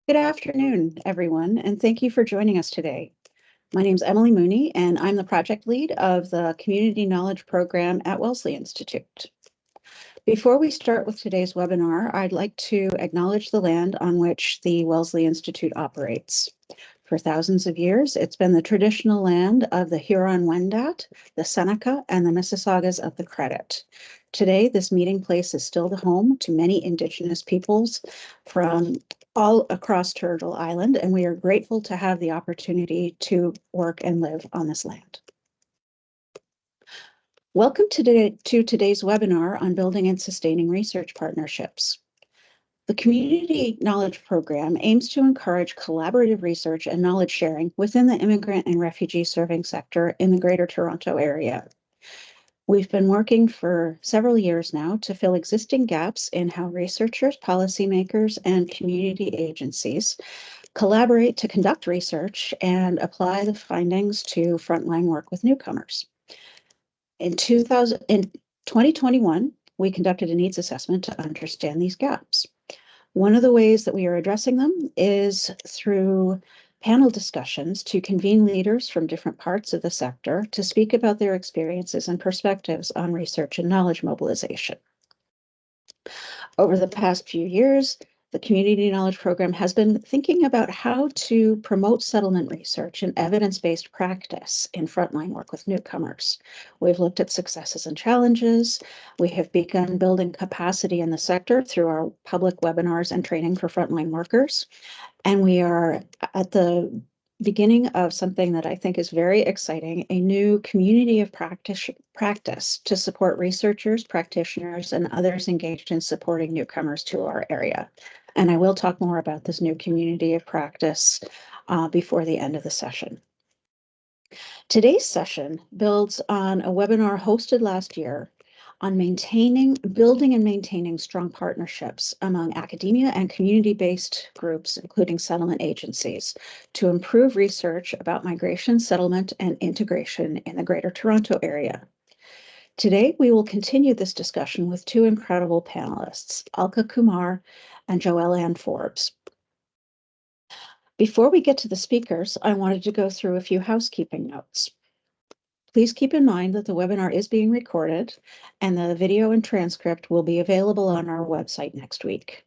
Good afternoon, everyone, and thank you for joining us today. My name is Emily Mooney, and I'm the project lead of the Community Knowledge Program at Wellesley Institute. Before we start with today's webinar, I'd like to acknowledge the land on which the Wellesley Institute operates. For thousands of years, it's been the traditional land of the Huron-Wendat, the Seneca, and the Mississaugas of the Credit. Today, this meeting place is still the home to many Indigenous peoples from all across Turtle Island, and we are grateful to have the opportunity to work and live on this land. Welcome to today's webinar on building and sustaining research partnerships. The Community Knowledge Program aims to encourage collaborative research and knowledge sharing within the immigrant and refugee serving sector in the Greater Toronto Area. We've been working for several years now to fill existing gaps in how researchers, policymakers, and community agencies collaborate to conduct research and apply the findings to frontline work with newcomers. In 2021, we conducted a needs assessment to understand these gaps. One of the ways that we are addressing them is through panel discussions to convene leaders from different parts of the sector to speak about their experiences and perspectives on research and knowledge mobilization. Over the past few years, the Community Knowledge Program has been thinking about how to promote settlement research and evidence-based practice in frontline work with newcomers. We've looked at successes and challenges. We have begun building capacity in the sector through our public webinars and training for frontline workers. And we are at the beginning of something that I think is very exciting, a new community of practice to support researchers, practitioners, and others engaged in supporting newcomers to our area. And I will talk more about this new community of practice before the end of the session. Today's session builds on a webinar hosted last year on building and maintaining strong partnerships among academia and community-based groups, including settlement agencies, to improve research about migration, settlement, and integration in the Greater Toronto Area. Today, we will continue this discussion with two incredible panelists, Alka Kumar and Joelle-Ann Forbes. Before we get to the speakers, I wanted to go through a few housekeeping notes. Please keep in mind that the webinar is being recorded and the video and transcript will be available on our website next week.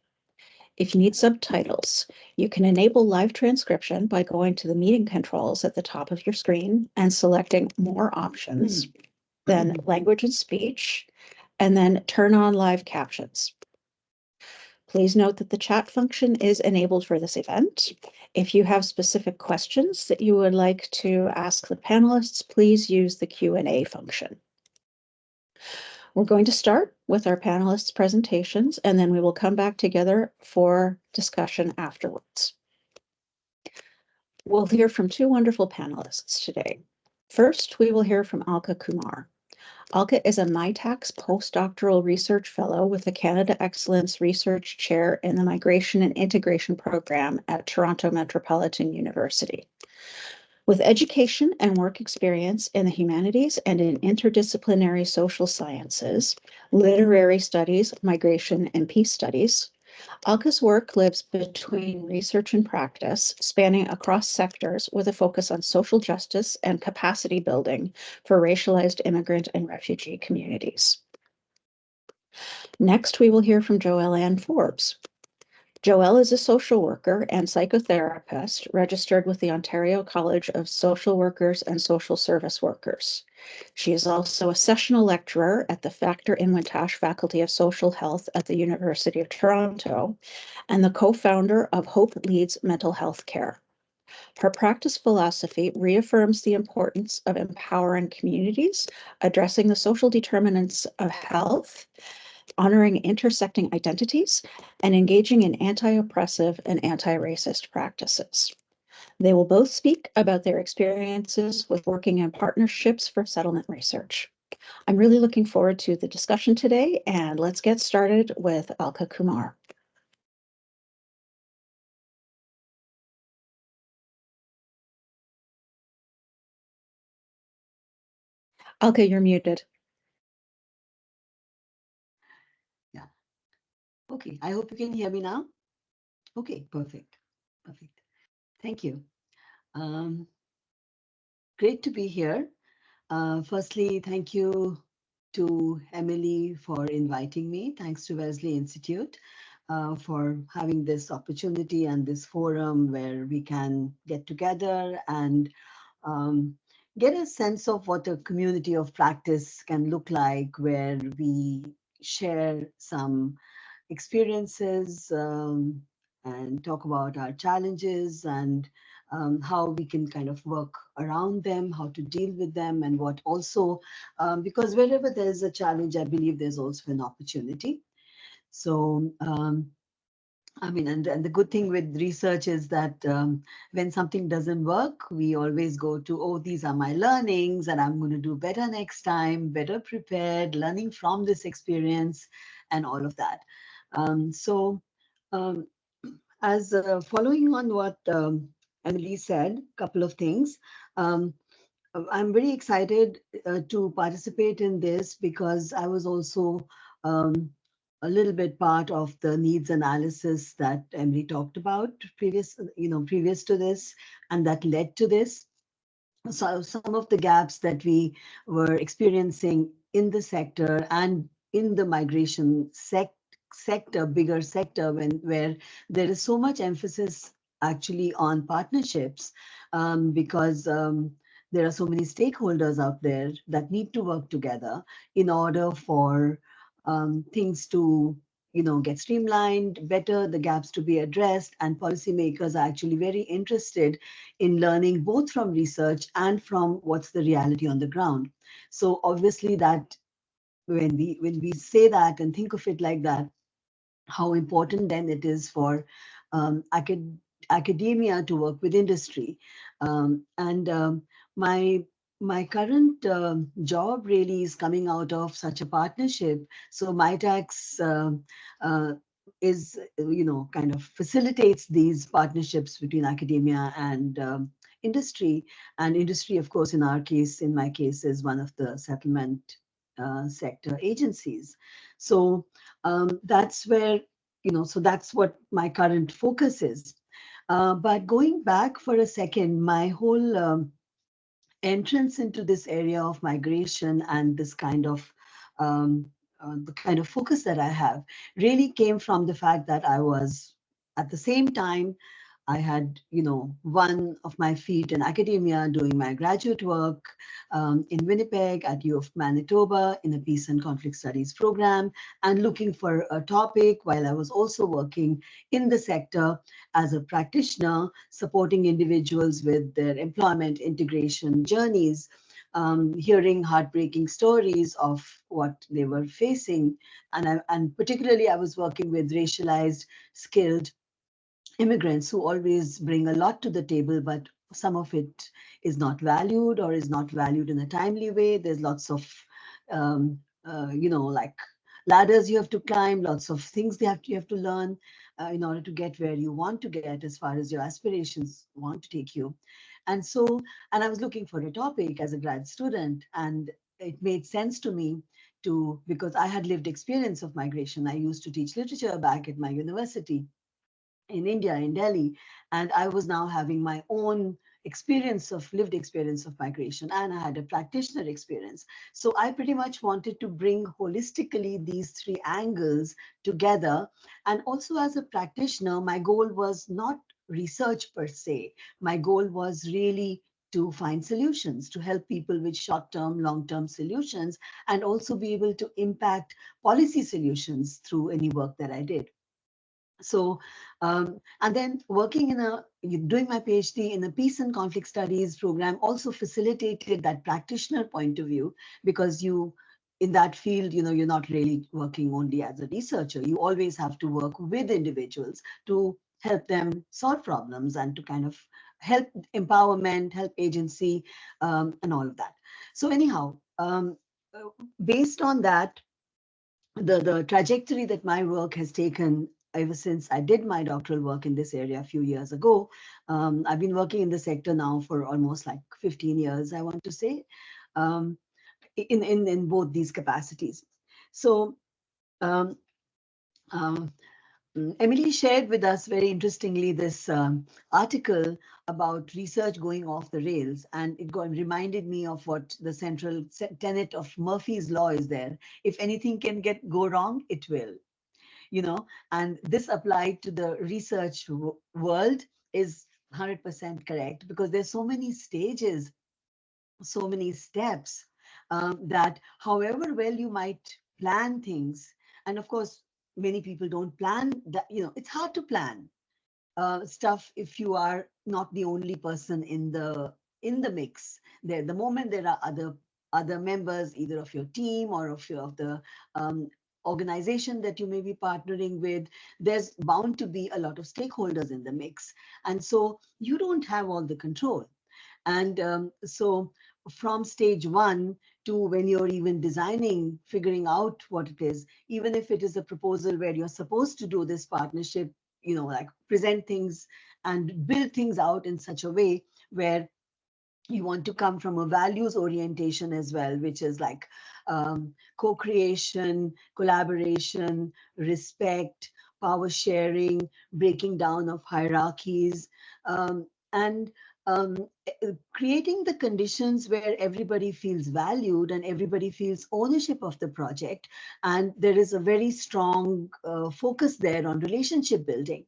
If you need subtitles, you can enable live transcription by going to the meeting controls at the top of your screen and selecting more options, then language and speech, and then turn on live captions. Please note that the chat function is enabled for this event. If you have specific questions that you would like to ask the panelists, please use the Q&A function. We're going to start with our panelists' presentations, and then we will come back together for discussion afterwards. We'll hear from two wonderful panelists today. First, we will hear from Alka Kumar. Alka is a Mitacs postdoctoral research fellow with the Canada Excellence Research Chair in the Migration and Integration Program at Toronto Metropolitan University. With education and work experience in the humanities and in interdisciplinary social sciences, literary studies, migration, and peace studies, Alka's work lives between research and practice, spanning across sectors with a focus on social justice and capacity building for racialized immigrant and refugee communities. Next, we will hear from Joelle-Ann Forbes. Joelle is a social worker and psychotherapist registered with the Ontario College of Social Workers and Social Service Workers. She is also a sessional lecturer at the Factor Inwentash Faculty of Social Health at the University of Toronto and the co-founder of Hope Leads Mental Health Care. Her practice philosophy reaffirms the importance of empowering communities, addressing the social determinants of health, honoring intersecting identities, and engaging in anti-oppressive and anti-racist practices. They will both speak about their experiences with working in partnerships for settlement research. I'm really looking forward to the discussion today, and let's get started with Alka Kumar. Alka, you're muted. Yeah. Okay, I hope you can hear me now. Okay, perfect. Perfect. Thank you. Um, Great to be here. Firstly, thank you to Emily for inviting me. Thanks to Wesley Institute for having this opportunity and this forum where we can get together and um, get a sense of what a community of practice can look like, where we share some experiences and talk about our challenges and how we can kind of work around them, how to deal with them, and what also, because wherever there's a challenge, I believe there's also an opportunity. So, I mean, and the good thing with research is that when something doesn't work, we always go to, oh, these are my learnings, and I'm going to do better next time, better prepared, learning from this experience, and all of that. So, um, as following on what Emily said, a couple of things. Um, I'm very excited to participate in this because I was also um, a little bit part of the needs analysis that Emily talked about previous to this, and that led to this. So some of the gaps that we were experiencing in the sector and in the migration sector, bigger sector, where there is so much emphasis actually on partnerships, because there are so many stakeholders out there that need to work together in order for things to get streamlined better, the gaps to be addressed, and policymakers are actually very interested in learning both from research and from what's the reality on the ground. So obviously that when we say that and think of it like that, how important then it is for academia to work with industry. And my my current job really is coming out of such a partnership. So MyTax uh, is, kind of facilitates these partnerships between academia and industry. And industry, of course, in my case, is one of the settlement sector agencies. So that's where, so that's what my current focus is. But going back for a second, my whole entrance into this area of migration and this kind of the kind of focus that I have really came from the fact that I was at the same time I had, one of my feet in academia doing my graduate work in Winnipeg at U of Manitoba in a peace and conflict studies program, and looking for a topic while I was also working in the sector as a practitioner, supporting individuals with their employment integration journeys. Hearing heartbreaking stories of what they were facing. And particularly, I was working with racialized, skilled immigrants who always bring a lot to the table, but some of it is not valued or is not valued in a timely way. There's lots of, like ladders you have to climb, lots of things you have to learn in order to get where you want to get as far as your aspirations want to take you. And so, and I was looking for a topic as a grad student, and it made sense to me because I had lived experience of migration. I used to teach literature back at my university in India, in Delhi, and I was now having my own lived experience of migration, and I had a practitioner experience. So I pretty much wanted to bring holistically these three angles together. And also as a practitioner, my goal was not research per se. My goal was really to find solutions, to help people with short-term, long-term solutions, and also be able to impact policy solutions through any work that I did. So, and then doing my PhD in a peace and conflict studies program also facilitated that practitioner point of view, because in that field, you're not really working only as a researcher. You always have to work with individuals to help them solve problems and to kind of help empowerment, help agency, and all of that. So anyhow, based on that, the trajectory that my work has taken ever since I did my doctoral work in this area a few years ago. I've been working in the sector now for almost like 15 years, I want to say, um, in both these capacities. So um, um, Emily shared with us very interestingly this article about research going off the rails, and reminded me of what the central tenet of Murphy's law is there. If anything can go wrong, it will, and this applied to the research world is 100% correct, because there's so many stages, so many steps, that however well you might plan things, and of course many people don't plan that, it's hard to plan stuff if you are not the only person in the mix. There, the moment there are other members, either of your team or of the um, organization that you may be partnering with, there's bound to be a lot of stakeholders in the mix, and so you don't have all the control. And so from stage one to when you're even designing, figuring out what it is, even if it is a proposal where you're supposed to do this partnership, like present things and build things out in such a way where you want to come from a values orientation as well, which is like co-creation, collaboration, respect, power sharing, breaking down of hierarchies, and um, creating the conditions where everybody feels valued and everybody feels ownership of the project. And there is a very strong focus there on relationship building.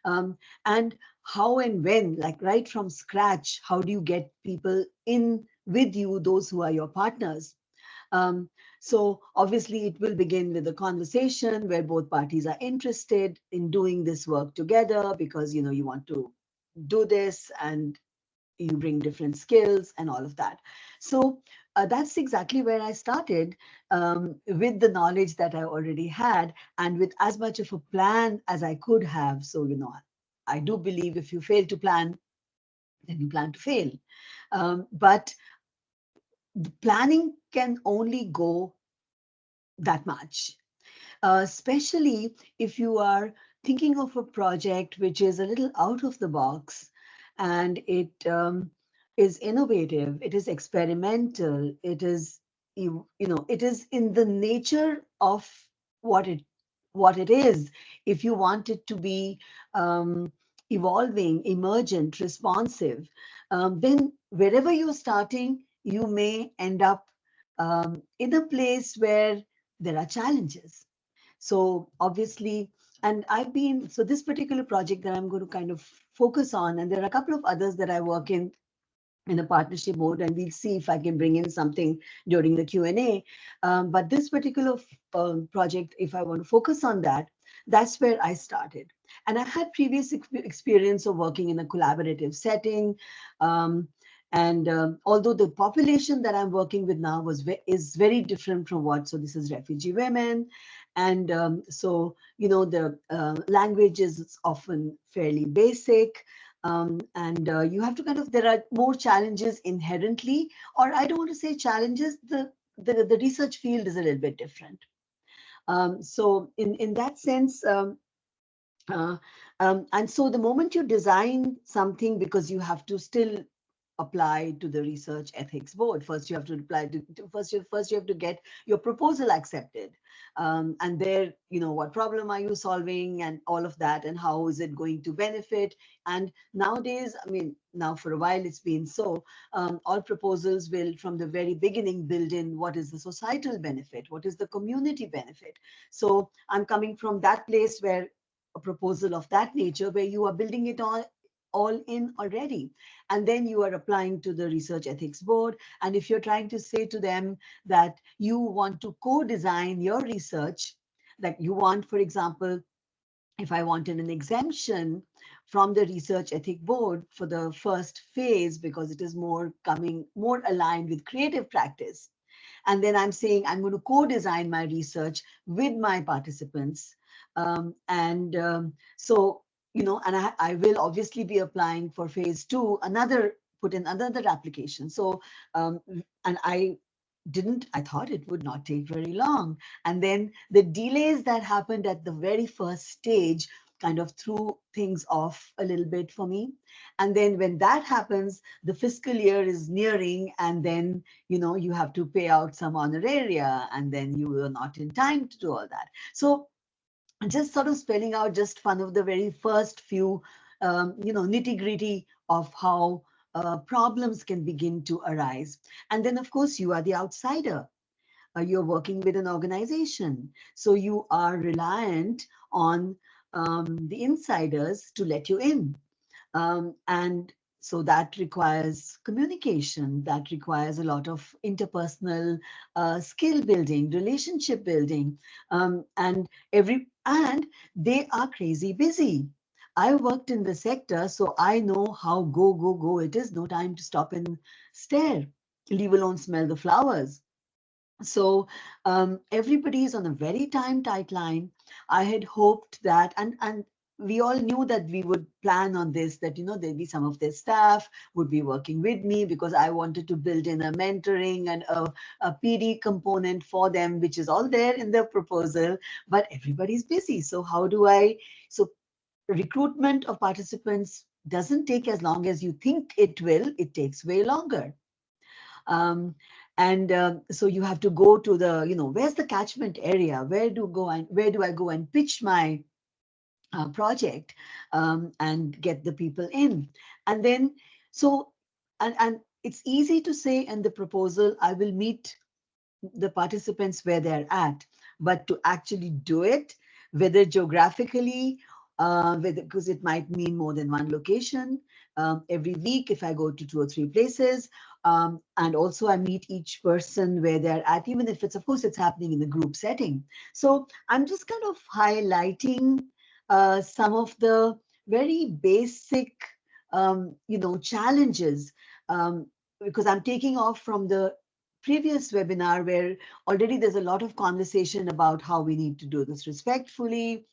And how and when, like right from scratch, how do you get people in with you, those who are your partners? Um, so obviously it will begin with a conversation where both parties are interested in doing this work together, because you want to do this, and you bring different skills and all of that. So that's exactly where I started, with the knowledge that I already had and with as much of a plan as I could have. So, I do believe if you fail to plan, then you plan to fail. But the planning can only go that much, especially if you are thinking of a project which is a little out of the box, and it is innovative, it is experimental, it is it is in the nature of what it is. If you want it to be evolving, emergent, responsive, then wherever you're starting, you may end up in a place where there are challenges. So obviously, and so this particular project that I'm going to kind of focus on, and there are a couple of others that I work in a partnership mode, and we'll see if I can bring in something during the Q&A. But this particular project, if I want to focus on that, that's where I started. And I had previous experience of working in a collaborative setting. Um, and although the population that I'm working with now is very different from so this is refugee women. And so, the language is often fairly basic. And you have to there are more challenges inherently, or I don't want to say challenges, the research field is a little bit different. So in that sense, uh, and so the moment you design something, because you have to still apply to the research ethics board. First, you have to apply first you have to get your proposal accepted, and there, what problem are you solving, and all of that, and how is it going to benefit? And nowadays, I mean, now for a while it's been so, all proposals will, from the very beginning, build in what is the societal benefit, what is the community benefit. So I'm coming from that place where a proposal of that nature, where you are building it all in already. And then you are applying to the research ethics board. And if you're trying to say to them that you want to co-design your research, that you want, for example, if I wanted an exemption from the research ethic board for the first phase, because it is more aligned with creative practice. And then I'm saying I'm going to co-design my research with my participants. And so, and I will obviously be applying for phase 2, put in another application. So, and I thought it would not take very long. And then the delays that happened at the very first stage kind of threw things off a little bit for me. And then when that happens, the fiscal year is nearing, and then, you have to pay out some honoraria, and then you are not in time to do all that. So just sort of spelling out just one of the very first few, nitty-gritty of how problems can begin to arise. And then, of course, you are the outsider. You're working with an organization. So you are reliant on the insiders to let you in. And so that requires communication, that requires a lot of interpersonal skill building, relationship building, and they are crazy busy. I worked in the sector, so I know how go, go, go it is. No time to stop and stare, leave alone smell the flowers. So everybody is on a very time tight line. I had hoped that, and we all knew that we would plan on this, that, there'd be some of their staff would be working with me, because I wanted to build in a mentoring and a PD component for them, which is all there in the proposal, but everybody's busy. So how do I, so recruitment of participants doesn't take as long as you think it will, it takes way longer. And so you have to go to the, where's the catchment area? Where do I go and pitch my project, and get the people in? And then, so, and it's easy to say in the proposal, I will meet the participants where they're at, but to actually do it, whether geographically, because it might mean more than one location, every week if I go to 2 or 3 places, and also I meet each person where they're at, even if it's, of course, it's happening in a group setting. So I'm just kind of highlighting some of the very basic, challenges, because I'm taking off from the previous webinar, where already there's a lot of conversation about how we need to do this respectfully,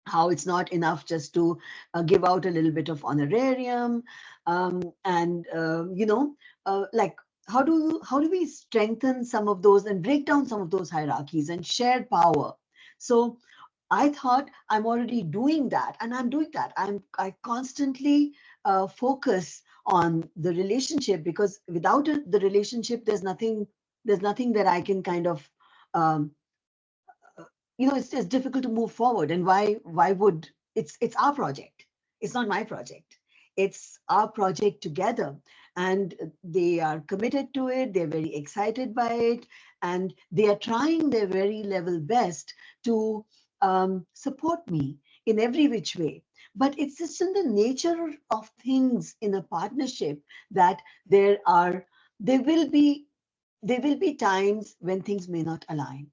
how it's not enough just to give out a little bit of honorarium, and like, how do we strengthen some of those and break down some of those hierarchies and shared power? So I thought, I'm already doing that, and I'm doing that. I constantly focus on the relationship, because without the relationship, there's nothing that I can kind of, um, it's difficult to move forward. And why would, it's our project. It's not my project. It's our project together. And they are committed to it. They're very excited by it. And they are trying their very level best to support me in every which way. But it's just in the nature of things in a partnership that there will be there will be times when things may not align.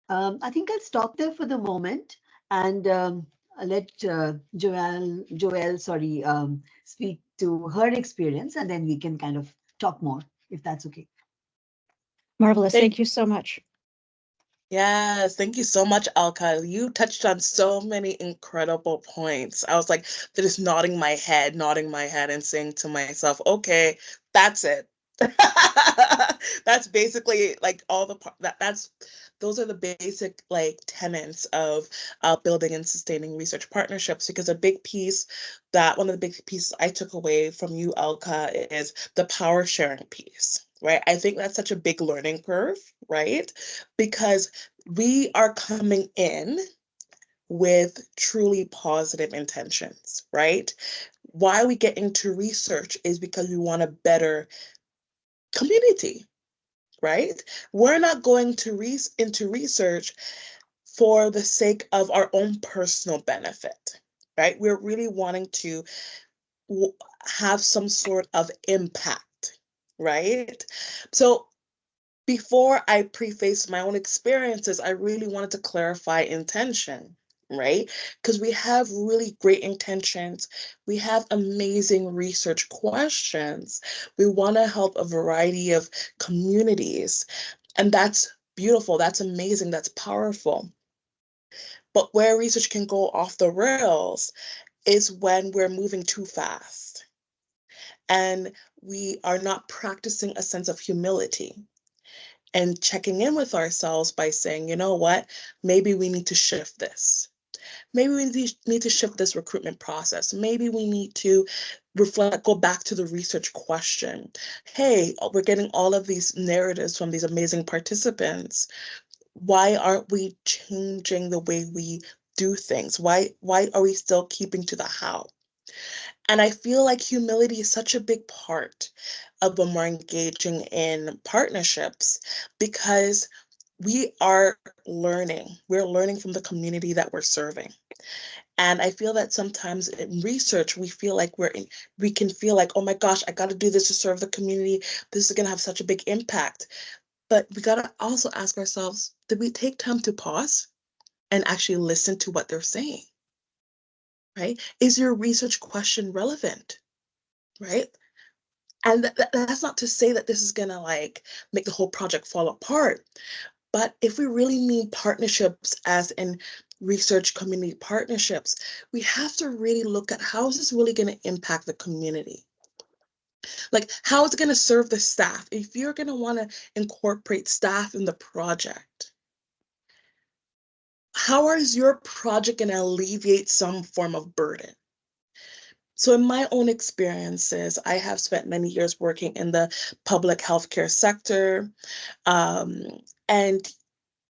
I think I'll stop there for the moment, and let Joelle, sorry, speak to her experience, and then we can kind of talk more, if that's okay. Marvelous. Thank you so much. Yes, thank you so much, Alka. You touched on so many incredible points. I was like, just nodding my head and saying to myself, okay, that's it. That's basically like all the those are the basic like tenets of building and sustaining research partnerships, because one of the big pieces I took away from you, Alka, is the power sharing piece, right? I think that's such a big learning curve, right? Because we are coming in with truly positive intentions, right? Why we get into research is because we want a better community, right? We're not going to into research for the sake of our own personal benefit, right? We're really wanting to have some sort of impact, right? So before I preface my own experiences, I really wanted to clarify intention, right? Because we have really great intentions. We have amazing research questions. We want to help a variety of communities. And that's beautiful. That's amazing. That's powerful. But where research can go off the rails is when we're moving too fast and we are not practicing a sense of humility and checking in with ourselves by saying, you know what, maybe we need to shift this. Maybe we need to shift this recruitment process. Maybe we need to go back to the research question. Hey, we're getting all of these narratives from these amazing participants. why aren't we changing the way we do things? Why are we still keeping to the how? And I feel like humility is such a big part of when we're engaging in partnerships, because we are learning. We're learning from the community that we're serving. And I feel that sometimes in research, we feel like we can feel like, oh my gosh, I got to do this to serve the community. This is going to have such a big impact. But we got to also ask ourselves, did we take time to pause and actually listen to what they're saying? Right? Is your research question relevant? Right? And that's not to say that this is going to like make the whole project fall apart. But if we really mean partnerships as in research community partnerships, we have to really look at how is this really going to impact the community? Like, how is it going to serve the staff? If you're going to want to incorporate staff in the project, how is your project going to alleviate some form of burden? So in my own experiences, I have spent many years working in the public healthcare sector, um, and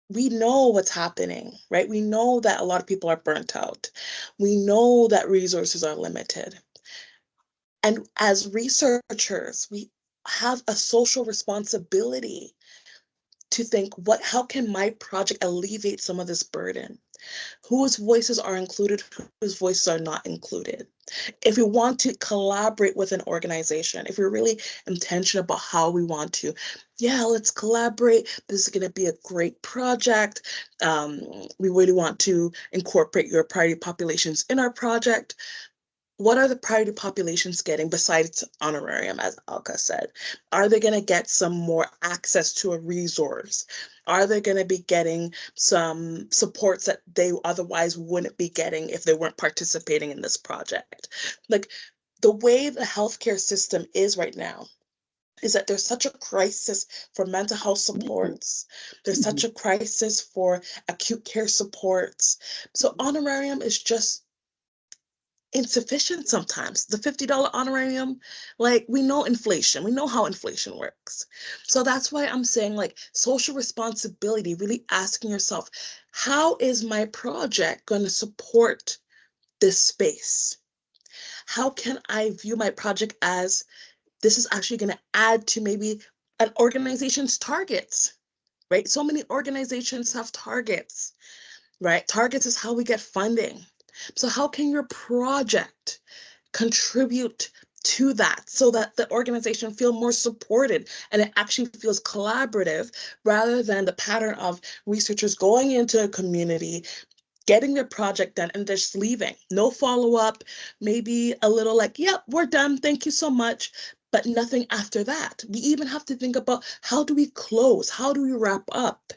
we know what's happening, right? We know that a lot of people are burnt out. We know that resources are limited. And as researchers, we have a social responsibility to think, how can my project alleviate some of this burden? Whose voices are included, whose voices are not included? If we want to collaborate with an organization, if we're really intentional about how we want to, yeah, let's collaborate. This is going to be a great project. We really want to incorporate your priority populations in our project. What are the priority populations getting besides honorarium, as Alka said? Are they going to get some more access to a resource? Are they going to be getting some supports that they otherwise wouldn't be getting if they weren't participating in this project? Like, the way the healthcare system is right now is that there's such a crisis for mental health supports. There's such a crisis for acute care supports. So honorarium is just insufficient sometimes. The $50 honorarium, like, we know inflation, we know how inflation works. So that's why I'm saying, like, social responsibility, really asking yourself, how is my project going to support this space? How can I view my project as this is actually going to add to maybe an organization's targets, right? So many organizations have targets, right? Targets is how we get funding. So how can your project contribute to that so that the organization feel more supported and it actually feels collaborative, rather than the pattern of researchers going into a community, getting their project done and just leaving? No follow-up, maybe a little like, yep, we're done, thank you so much, but nothing after that. We even have to think about, how do we close? How do we wrap up?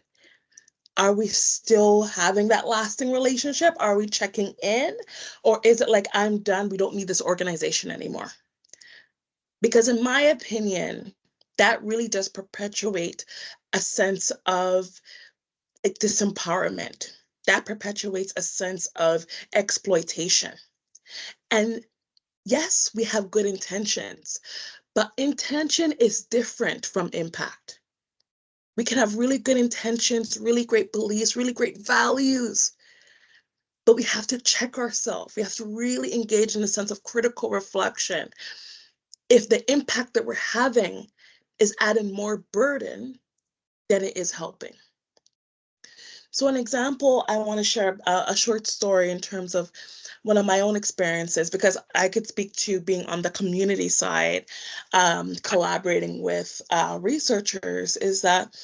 Are we still having that lasting relationship? Are we checking in? Or is it like, I'm done, we don't need this organization anymore? Because in my opinion, that really does perpetuate a sense of disempowerment. That perpetuates a sense of exploitation. And yes, we have good intentions, but intention is different from impact. We can have really good intentions, really great beliefs, really great values, but we have to check ourselves. We have to really engage in a sense of critical reflection. If the impact that we're having is adding more burden than it is helping. So an example, I want to share a short story in terms of one of my own experiences, because I could speak to being on the community side, collaborating with researchers, is that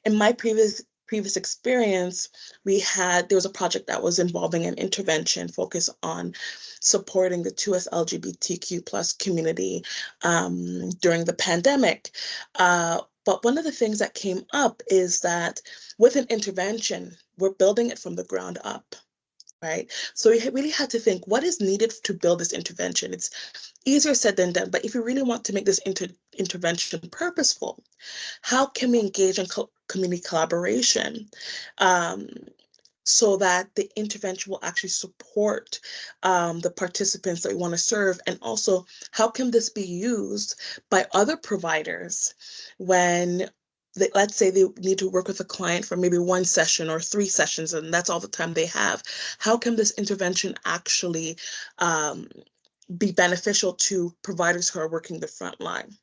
in my previous experience, there was a project that was involving an intervention focused on supporting the 2S LGBTQ plus community during the pandemic. But one of the things that came up is that with an intervention, we're building it from the ground up, right? So we really had to think, what is needed to build this intervention? It's easier said than done, but if you really want to make this intervention purposeful, how can we engage in community collaboration so that the intervention will actually support the participants that we want to serve? And also, how can this be used by other providers when let's say they need to work with a client for maybe 1 session or 3 sessions, and that's all the time they have. How can this intervention actually be beneficial to providers who are working the front line?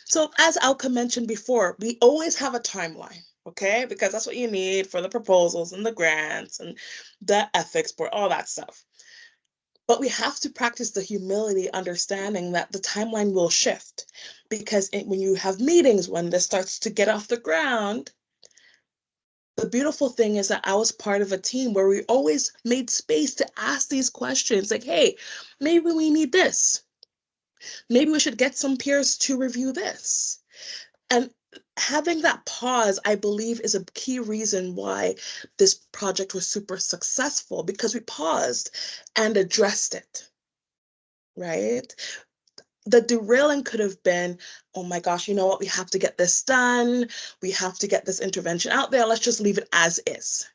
So as Alka mentioned before, we always have a timeline, okay? Because that's what you need for the proposals and the grants and the ethics board, all that stuff. But we have to practice the humility, understanding that the timeline will shift, because when you have meetings, when this starts to get off the ground, the beautiful thing is that I was part of a team where we always made space to ask these questions like, hey, maybe we need this. Maybe we should get some peers to review this. And having that pause, I believe, is a key reason why this project was super successful, because we paused and addressed it, right? The derailing could have been, oh my gosh, you know what? We have to get this done. We have to get this intervention out there. Let's just leave it as is.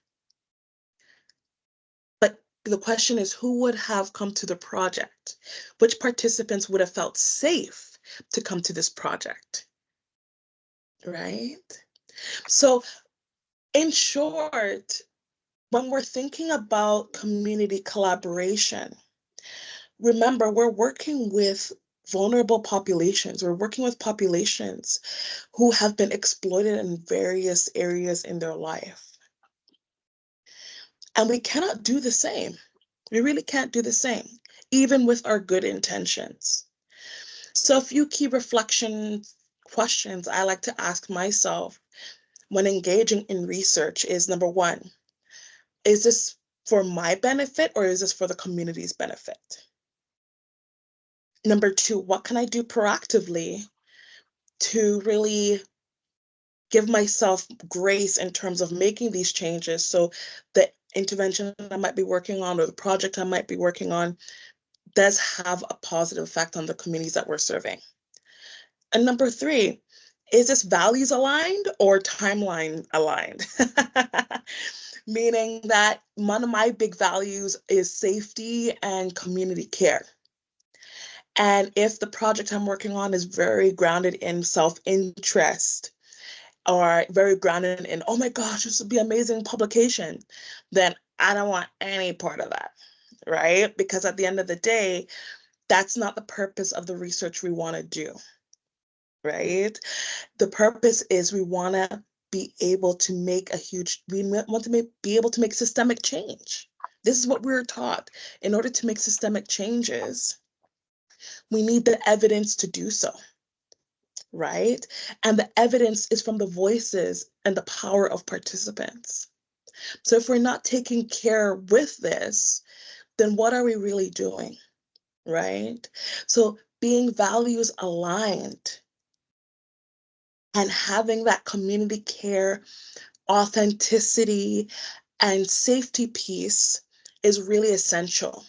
But the question is, who would have come to the project? Which participants would have felt safe to come to this project? Right? So in short, when we're thinking about community collaboration, remember, we're working with vulnerable populations. We're working with populations who have been exploited in various areas in their life. And we cannot do the same. We really can't do the same, even with our good intentions. So a few key reflection questions I like to ask myself when engaging in research is, number one, is this for my benefit or is this for the community's benefit? Number two, what can I do proactively to really give myself grace in terms of making these changes so the intervention I might be working on or the project I might be working on does have a positive effect on the communities that we're serving? And number three, is this values aligned or timeline aligned? Meaning that one of my big values is safety and community care. And if the project I'm working on is very grounded in self-interest or very grounded in, oh my gosh, this would be amazing publication, then I don't want any part of that, right? Because at the end of the day, that's not the purpose of the research we want to do, right? The purpose is we want to be able to make be able to make systemic change. This is what we were taught. In order to make systemic changes, we need the evidence to do so, right? And the evidence is from the voices and the power of participants. So if we're not taking care with this, then what are we really doing, right? So being values aligned and having that community care, authenticity, and safety piece is really essential,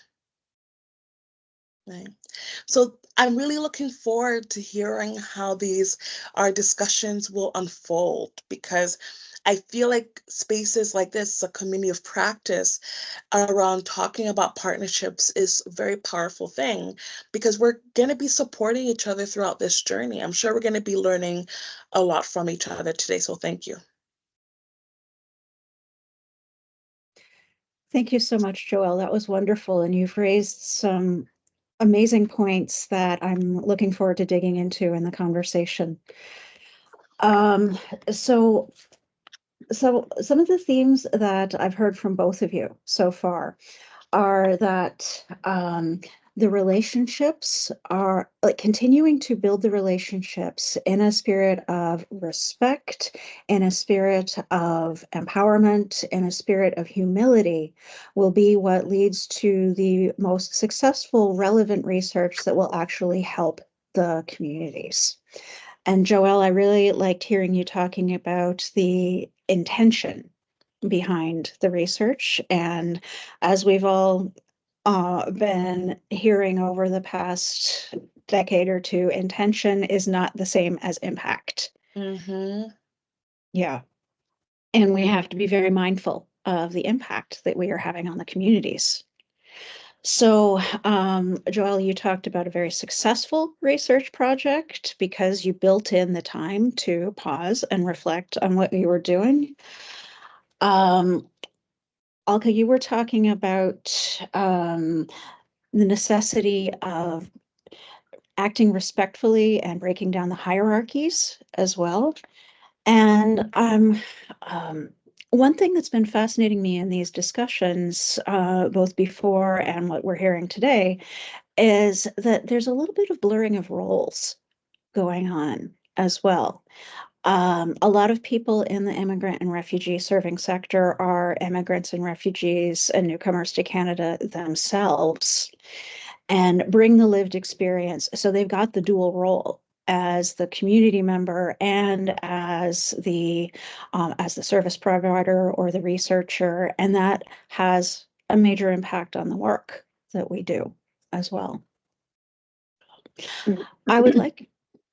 right? So I'm really looking forward to hearing how our discussions will unfold, because I feel like spaces like this, a community of practice around talking about partnerships, is a very powerful thing, because we're going to be supporting each other throughout this journey. I'm sure we're going to be learning a lot from each other today. So thank you. Thank you so much, Joelle. That was wonderful. And you've raised some amazing points that I'm looking forward to digging into in the conversation. So some of the themes that I've heard from both of you so far are that the relationships are like continuing to build the relationships in a spirit of respect, in a spirit of empowerment, in a spirit of humility will be what leads to the most successful, relevant research that will actually help the communities. And Joelle, I really liked hearing you talking about the intention behind the research. And as we've all been hearing over the past decade or two, intention is not the same as impact. Mm-hmm. Yeah. And we have to be very mindful of the impact that we are having on the communities. So, Joelle, you talked about a very successful research project because you built in the time to pause and reflect on what you were doing. Alka, you were talking about the necessity of acting respectfully and breaking down the hierarchies as well. And one thing that's been fascinating me in these discussions, both before and what we're hearing today, is that there's a little bit of blurring of roles going on as well. A lot of people in the immigrant and refugee serving sector are immigrants and refugees and newcomers to Canada themselves and bring the lived experience. So they've got the dual role as the community member and as the service provider or the researcher, and that has a major impact on the work that we do as well. I would like,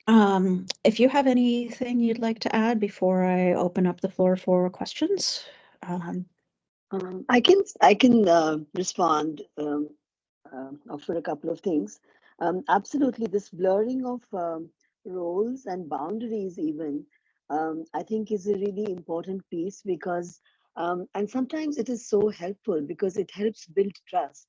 if you have anything you'd like to add before I open up the floor for questions. I can respond, offer a couple of things. Absolutely, this blurring of roles and boundaries even, I think is a really important piece because, and sometimes it is so helpful because it helps build trust.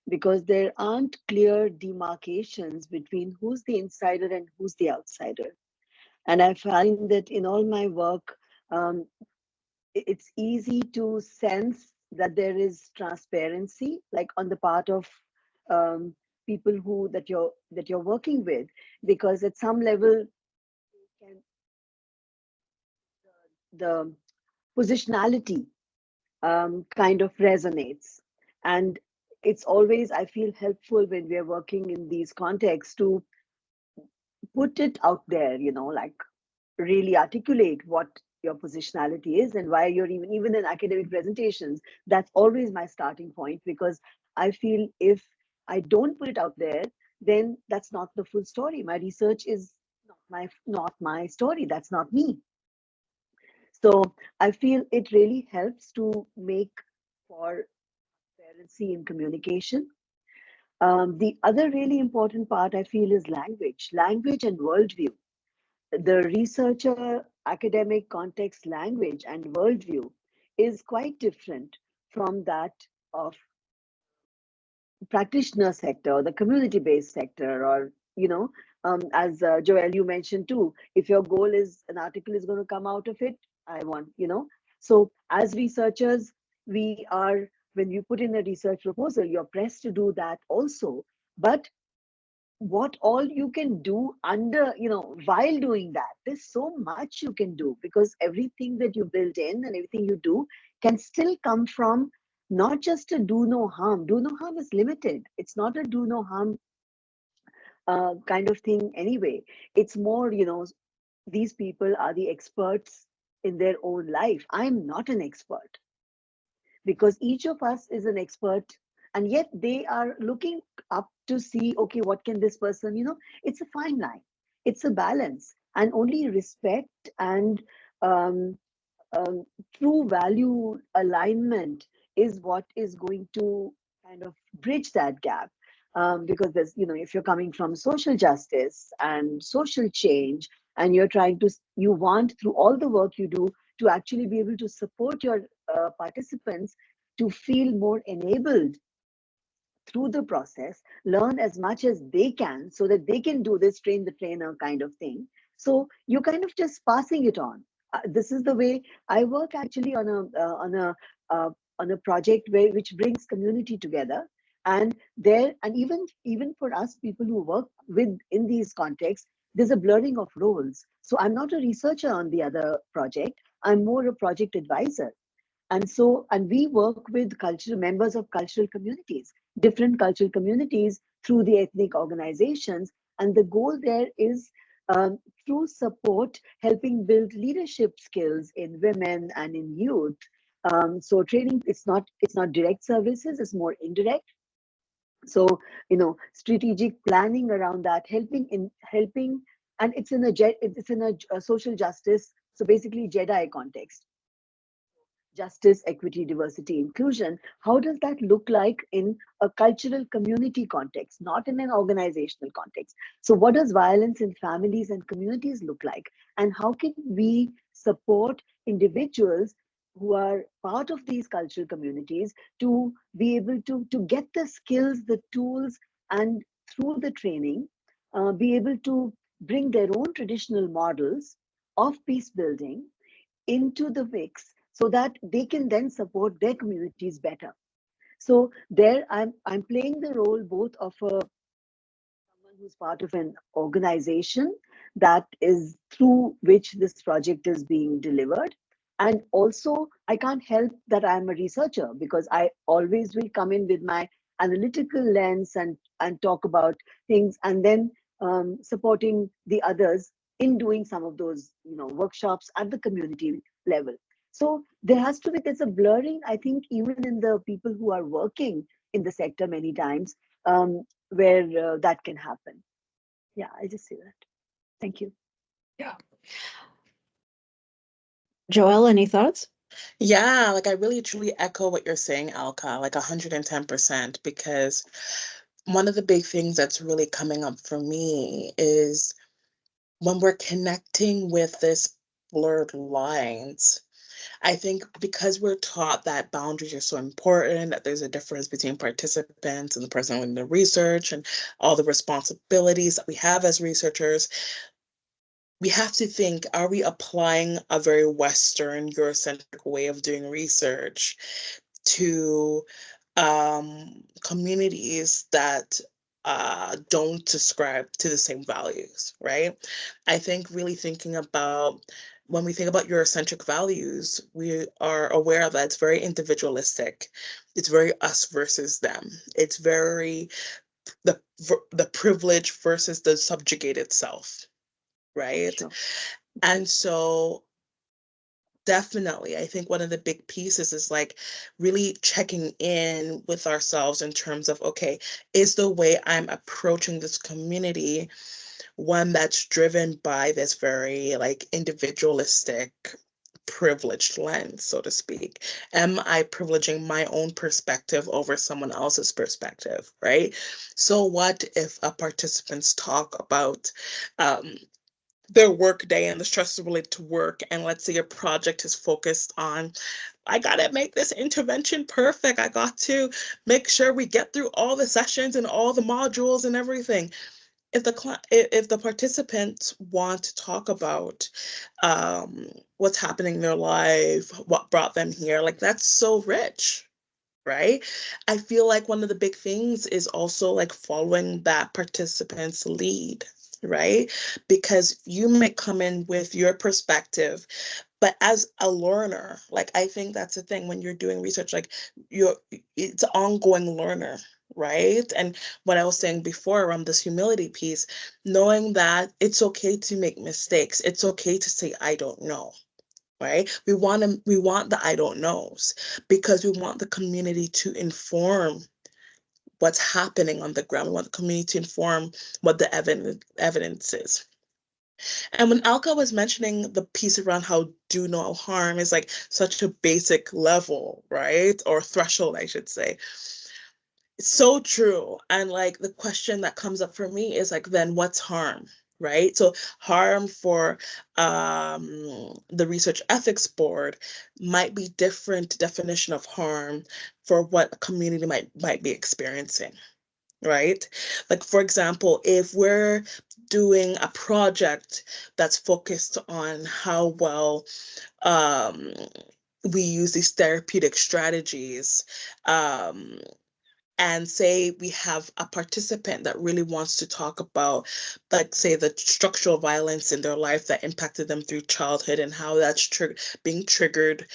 Because there aren't clear demarcations between who's the insider and who's the outsider. And I find that in all my work, um, it's easy to sense that there is transparency, like on the part of um, people who that you're working with, because at some level, can, the positionality kind of resonates, and it's always, I feel, helpful when we're working in these contexts to put it out there, like really articulate what your positionality is and why you're even in academic presentations. That's always my starting point, because I feel if I don't put it out there, then that's not the full story. My research is not my story. That's not me. So I feel it really helps to make for transparency in communication. The other really important part I feel is language and worldview. The researcher academic context, language and worldview is quite different from that of practitioner sector, the community-based sector, or as Joelle, you mentioned too, if your goal is an article is going to come out of it, I want, so as researchers, we are, when you put in a research proposal, you're pressed to do that also. But what all you can do under, while doing that, there's so much you can do, because everything that you build in and everything you do can still come from not just a do no harm. Do no harm is limited. It's not a do no harm kind of thing anyway. It's more, these people are the experts in their own life. I'm not an expert, because each of us is an expert, and yet they are looking up to see, okay, what can this person, it's a fine line, it's a balance, and only respect and um, um, true value alignment is what is going to kind of bridge that gap. Because there's, if you're coming from social justice and social change, and you're trying to, you want through all the work you do to actually be able to support your participants to feel more enabled through the process, learn as much as they can so that they can do this train the trainer kind of thing. So you're kind of just passing it on. This is the way I work actually on uh, a project which brings community together. And there, and even for us people who work with in these contexts, there's a blurring of roles. So I'm not a researcher on the other project. I'm more a project advisor. And we work with cultural members of cultural communities, different cultural communities, through the ethnic organizations. And the goal there is, through support, helping build leadership skills in women and in youth. So training, it's not direct services, it's more indirect. So, strategic planning around that, helping, and it's in a social justice, so basically JEDI context. justice, equity, diversity, inclusion, how does that look like in a cultural community context, not in an organizational context? So, what does violence in families and communities look like? And how can we support individuals who are part of these cultural communities to be able to get the skills, the tools, and through the training, be able to bring their own traditional models of peace building into the mix so that they can then support their communities better. So there I'm playing the role both of someone who's part of an organization that is through which this project is being delivered. And also, I can't help that I'm a researcher because I always will come in with my analytical lens and talk about things, and then supporting the others in doing some of those workshops at the community level. So there has to be, there's a blurring, I think, even in the people who are working in the sector many times, where that can happen. Yeah, I just say that. Thank you. Yeah. Joelle, any thoughts? Yeah, like I really truly echo what you're saying, Alka, like 110%, because one of the big things that's really coming up for me is when we're connecting with this blurred lines. I think because we're taught that boundaries are so important, that there's a difference between participants and the person doing the research and all the responsibilities that we have as researchers, we have to think, are we applying a very Western, Eurocentric way of doing research to communities that don't subscribe to the same values, right? I think really thinking about when we think about Eurocentric values, we are aware that it's very individualistic. It's very us versus them. It's very the privilege versus the subjugated self, right? Sure. And so definitely, I think one of the big pieces is like really checking in with ourselves in terms of, okay, is the way I'm approaching this community one that's driven by this very like individualistic privileged lens, so to speak? Am I privileging my own perspective over someone else's perspective, right? So what if participants talk about their work day and the stresses related to work, and let's say your project is focused on, I gotta make this intervention perfect, I got to make sure we get through all the sessions and all the modules and everything. If the participants want to talk about what's happening in their life, what brought them here, like that's so rich, right? I feel like one of the big things is also like following that participant's lead, right? Because you might come in with your perspective, but as a learner, like I think that's the thing when you're doing research, like it's an ongoing learner, right? And what I was saying before around this humility piece, knowing that it's okay to make mistakes, it's okay to say I don't know, right? We want the I don't knows because we want the community to inform what's happening on the ground. We want the community to inform what the evidence is. And when Alka was mentioning the piece around how do no harm is like such a basic level, right? Or threshold, I should say. It's so true. And like the question that comes up for me is like, then what's harm? Right? So harm for the Research Ethics Board might be different definition of harm for what a community might be experiencing, right? Like for example, if we're doing a project that's focused on how well um, we use these therapeutic strategies, and say we have a participant that really wants to talk about, like, say, the structural violence in their life that impacted them through childhood and how that's being triggered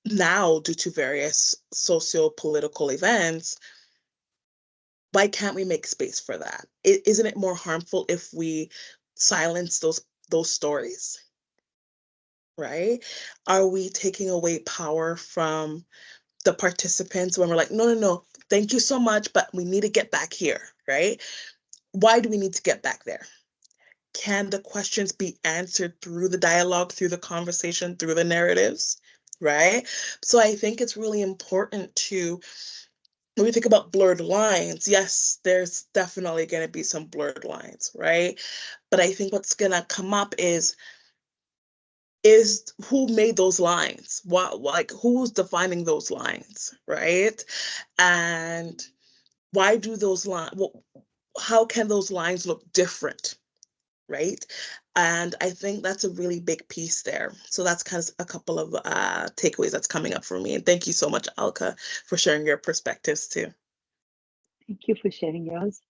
now due to various socio-political events, why can't we make space for that? Isn't it more harmful if we silence those stories, right? Are we taking away power from the participants when we're like, no, no, no, thank you so much, but we need to get back here, right? Why do we need to get back there? Can the questions be answered through the dialogue, through the conversation, through the narratives? right? So I think it's really important to, when we think about blurred lines, yes, there's definitely going to be some blurred lines, right? But I think what's going to come up is who made those lines? What, like, who's defining those lines, right? And why do those lines, how can those lines look different, right? And I think that's a really big piece there. So that's kind of a couple of takeaways that's coming up for me. And thank you so much, Alka, for sharing your perspectives too. Thank you for sharing yours.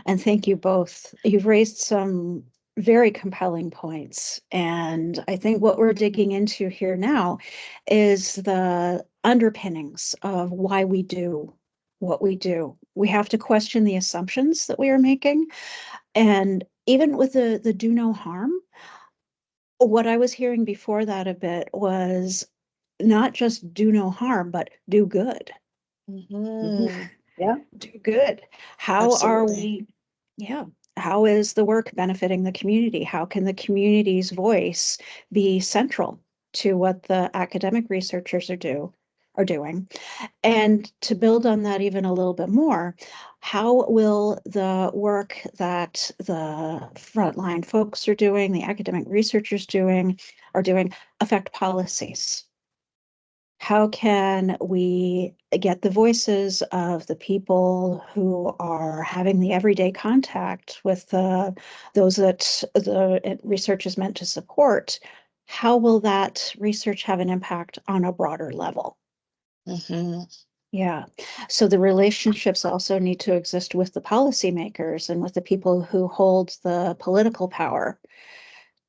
And thank you both. You've raised some very compelling points. And I think what we're digging into here now is the underpinnings of why we do what we do. We have to question the assumptions that we are making. And even with the do no harm, what I was hearing before that a bit was not just do no harm, but do good. Mm-hmm. Yeah. Do good. How are Absolutely. we, yeah, how is the work benefiting the community? How can the community's voice be central to what the academic researchers are doing? And to build on that even a little bit more, how will the work that the frontline folks are doing, the academic researchers are doing affect policies? How can we get the voices of the people who are having the everyday contact with those that the research is meant to support? How will that research have an impact on a broader level? Mm-hmm. Yeah. So the relationships also need to exist with the policymakers and with the people who hold the political power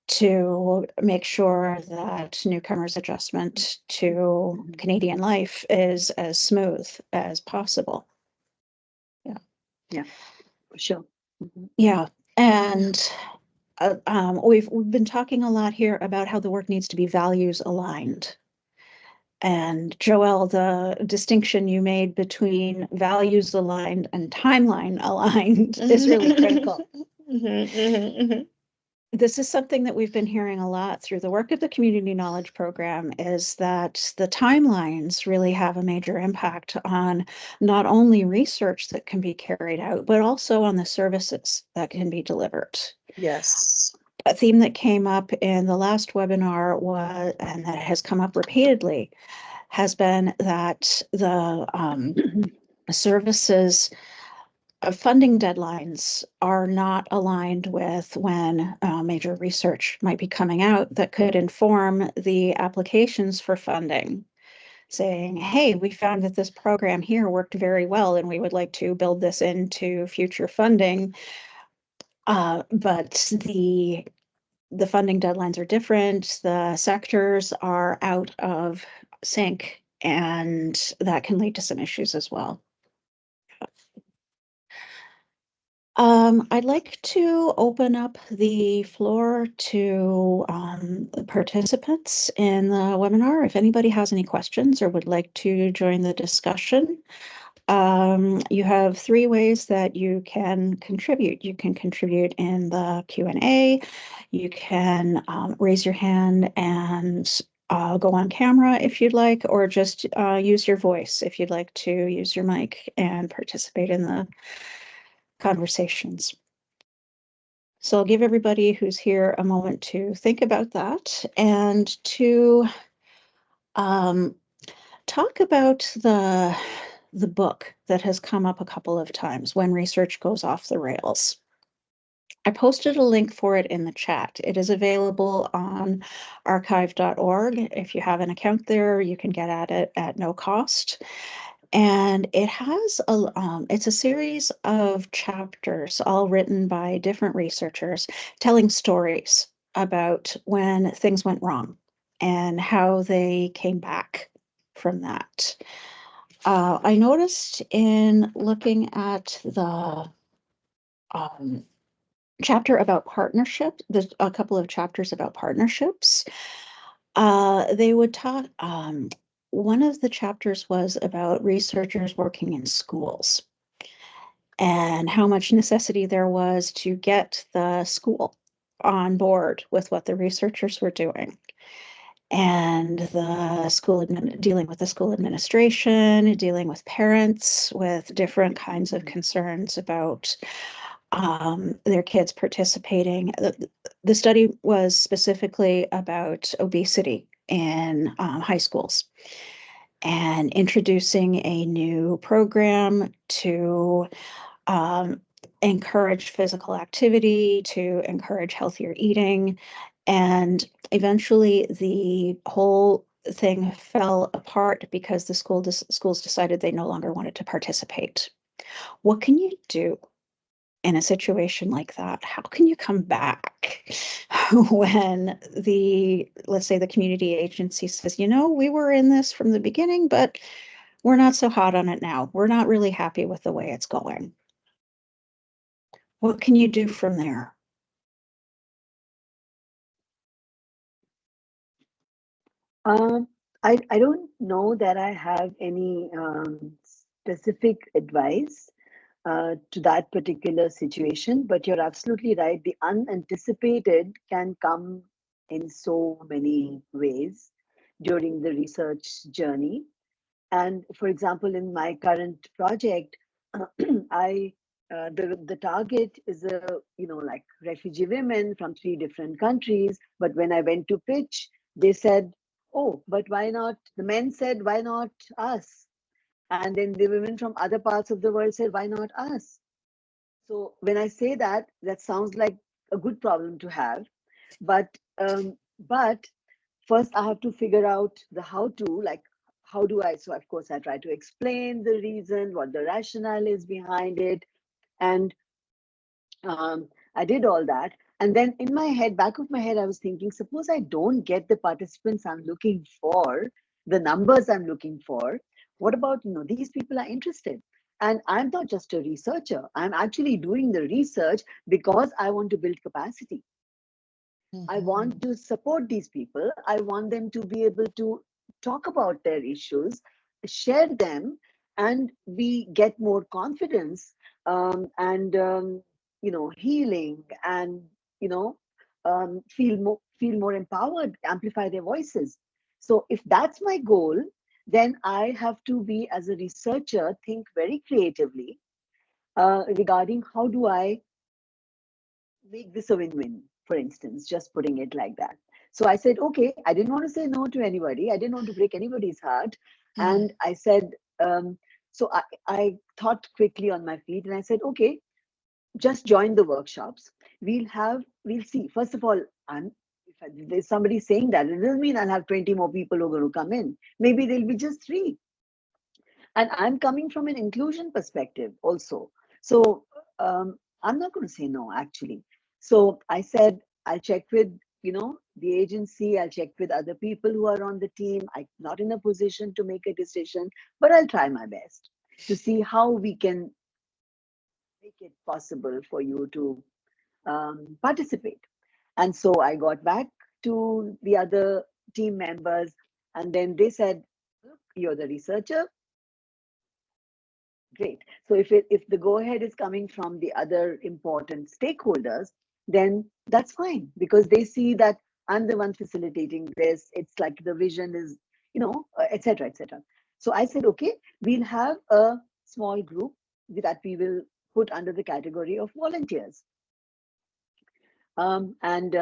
to make sure that newcomers' adjustment to Canadian life is as smooth as possible. Yeah, for sure. Mhm. Yeah. And we've been talking a lot here about how the work needs to be values aligned. And Joelle, the distinction you made between values aligned and timeline aligned is really critical. Mm-hmm, mm-hmm, This is something that we've been hearing a lot through the work of the Community Knowledge Program, is that the timelines really have a major impact on not only research that can be carried out, but also on the services that can be delivered. yes. A theme that came up in the last webinar was, and that has come up repeatedly, has been that the services funding deadlines are not aligned with when major research might be coming out that could inform the applications for funding, saying, hey, we found that this program here worked very well and we would like to build this into future funding. But the funding deadlines are different, the sectors are out of sync, and that can lead to some issues as well. I'd like to open up the floor to the participants in the webinar. If anybody has any questions or would like to join the discussion, you have three ways that you can contribute. You can contribute in the Q&A. You can raise your hand and go on camera if you'd like, or just use your voice if you'd like to use your mic and participate in the conversations. So I'll give everybody who's here a moment to think about that and to talk about the book that has come up a couple of times, When Research Goes Off the Rails. I posted a link for it in the chat. It is available on archive.org. If you have an account there, you can get at it at no cost. And it has it's a series of chapters, all written by different researchers, telling stories about when things went wrong and how they came back from that. I noticed in looking at the chapter about partnership, there's a couple of chapters about partnerships. They would talk, one of the chapters was about researchers working in schools and how much necessity there was to get the school on board with what the researchers were doing. and dealing with the school administration, dealing with parents with different kinds of concerns about their kids participating. The study was specifically about obesity in high schools and introducing a new program to encourage physical activity, to encourage healthier eating. And eventually the whole thing fell apart because the schools decided they no longer wanted to participate. What can you do in a situation like that? How can you come back when let's say the community agency says, we were in this from the beginning, but we're not so hot on it now. We're not really happy with the way it's going. What can you do from there? I don't know that I have any specific advice to that particular situation, but you're absolutely right. The unanticipated can come in so many ways during the research journey. And for example, in my current project, the target is like refugee women from 3 different countries. But when I went to pitch, they said, "Oh, but why not?" The men said, "Why not us?" And then the women from other parts of the world said, "Why not us?" So when I say that, that sounds like a good problem to have, but but first I have to figure out the how to, like, how do I, so of course I try to explain the reason, what the rationale is behind it. And I did all that. And then in my head, back of my head, I was thinking, suppose I don't get the participants I'm looking for, the numbers I'm looking for. What about, these people are interested. And I'm not just a researcher. I'm actually doing the research because I want to build capacity. I want to support these people. I want them to be able to talk about their issues, share them, and we get more confidence, and healing, and feel more empowered, amplify their voices. So if that's my goal, then I have to be, as a researcher, think very creatively regarding how do I make this a win-win, for instance, just putting it like that. So I said, okay, I didn't want to say no to anybody. I didn't want to break anybody's heart. And I said, so I thought quickly on my feet and I said, okay, just join the workshops. We'll see. First of all, if there's somebody saying that, it doesn't mean I'll have 20 more people who are going to come in. Maybe there'll be just 3. And I'm coming from an inclusion perspective also. So I'm not going to say no, actually. So I said, I'll check with, the agency. I'll check with other people who are on the team. I'm not in a position to make a decision, but I'll try my best to see how we can make it possible for you to participate. And so I got back to the other team members, and then they said, look, you're the researcher. Great. So if the go ahead is coming from the other important stakeholders, then that's fine, because they see that I'm the one facilitating this. It's like the vision is, et cetera, et cetera. So I said, okay, we'll have a small group that we will put under the category of volunteers. And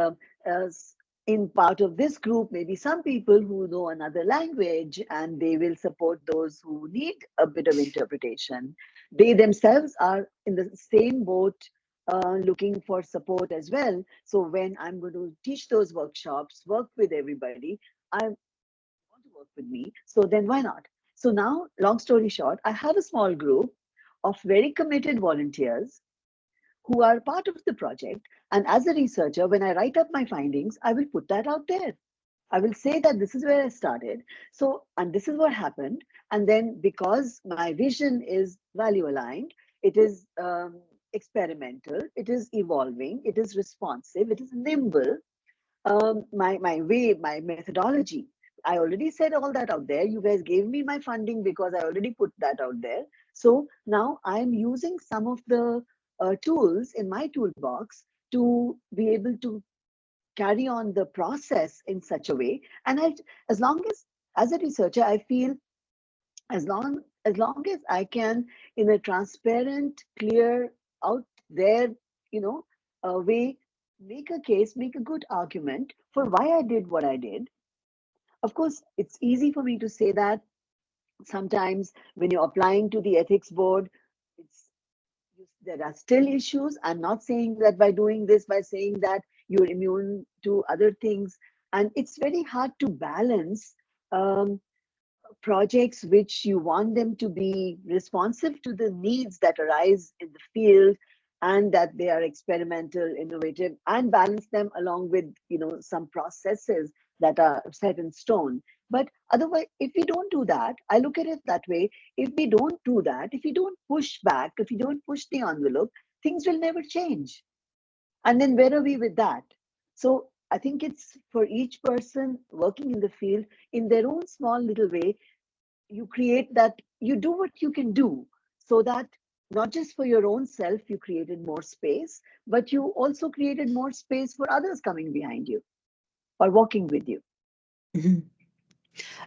as in part of this group, maybe some people who know another language, and they will support those who need a bit of interpretation. They themselves are in the same boat, looking for support as well. So when I'm going to teach those workshops, work with everybody, I want to work with me. So then why not? So now, long story short, I have a small group of very committed volunteers who are part of the project. And as a researcher, when I write up my findings, I will put that out there. I will say that this is where I started. So, and this is what happened. And then because my vision is value aligned, it is experimental, it is evolving, it is responsive, it is nimble. My way, my methodology, I already said all that out there. You guys gave me my funding because I already put that out there. So now I'm using some of the tools in my toolbox to be able to carry on the process in such a way. And as long as a researcher, I feel as long as I can, in a transparent, clear, out there, way, make a case, make a good argument for why I did what I did. Of course, it's easy for me to say that. Sometimes when you're applying to the ethics board, there are still issues. I'm not saying that by doing this, by saying that, you're immune to other things. And it's very hard to balance projects which you want them to be responsive to the needs that arise in the field, and that they are experimental, innovative, and balance them along with some processes that are set in stone. But otherwise, if we don't do that, I look at it that way. If we don't do that, if we don't push back, if we don't push the envelope, things will never change. And then where are we with that? So I think it's for each person working in the field, in their own small little way, you create that, you do what you can do, so that not just for your own self, you created more space, but you also created more space for others coming behind you or walking with you. Mhm.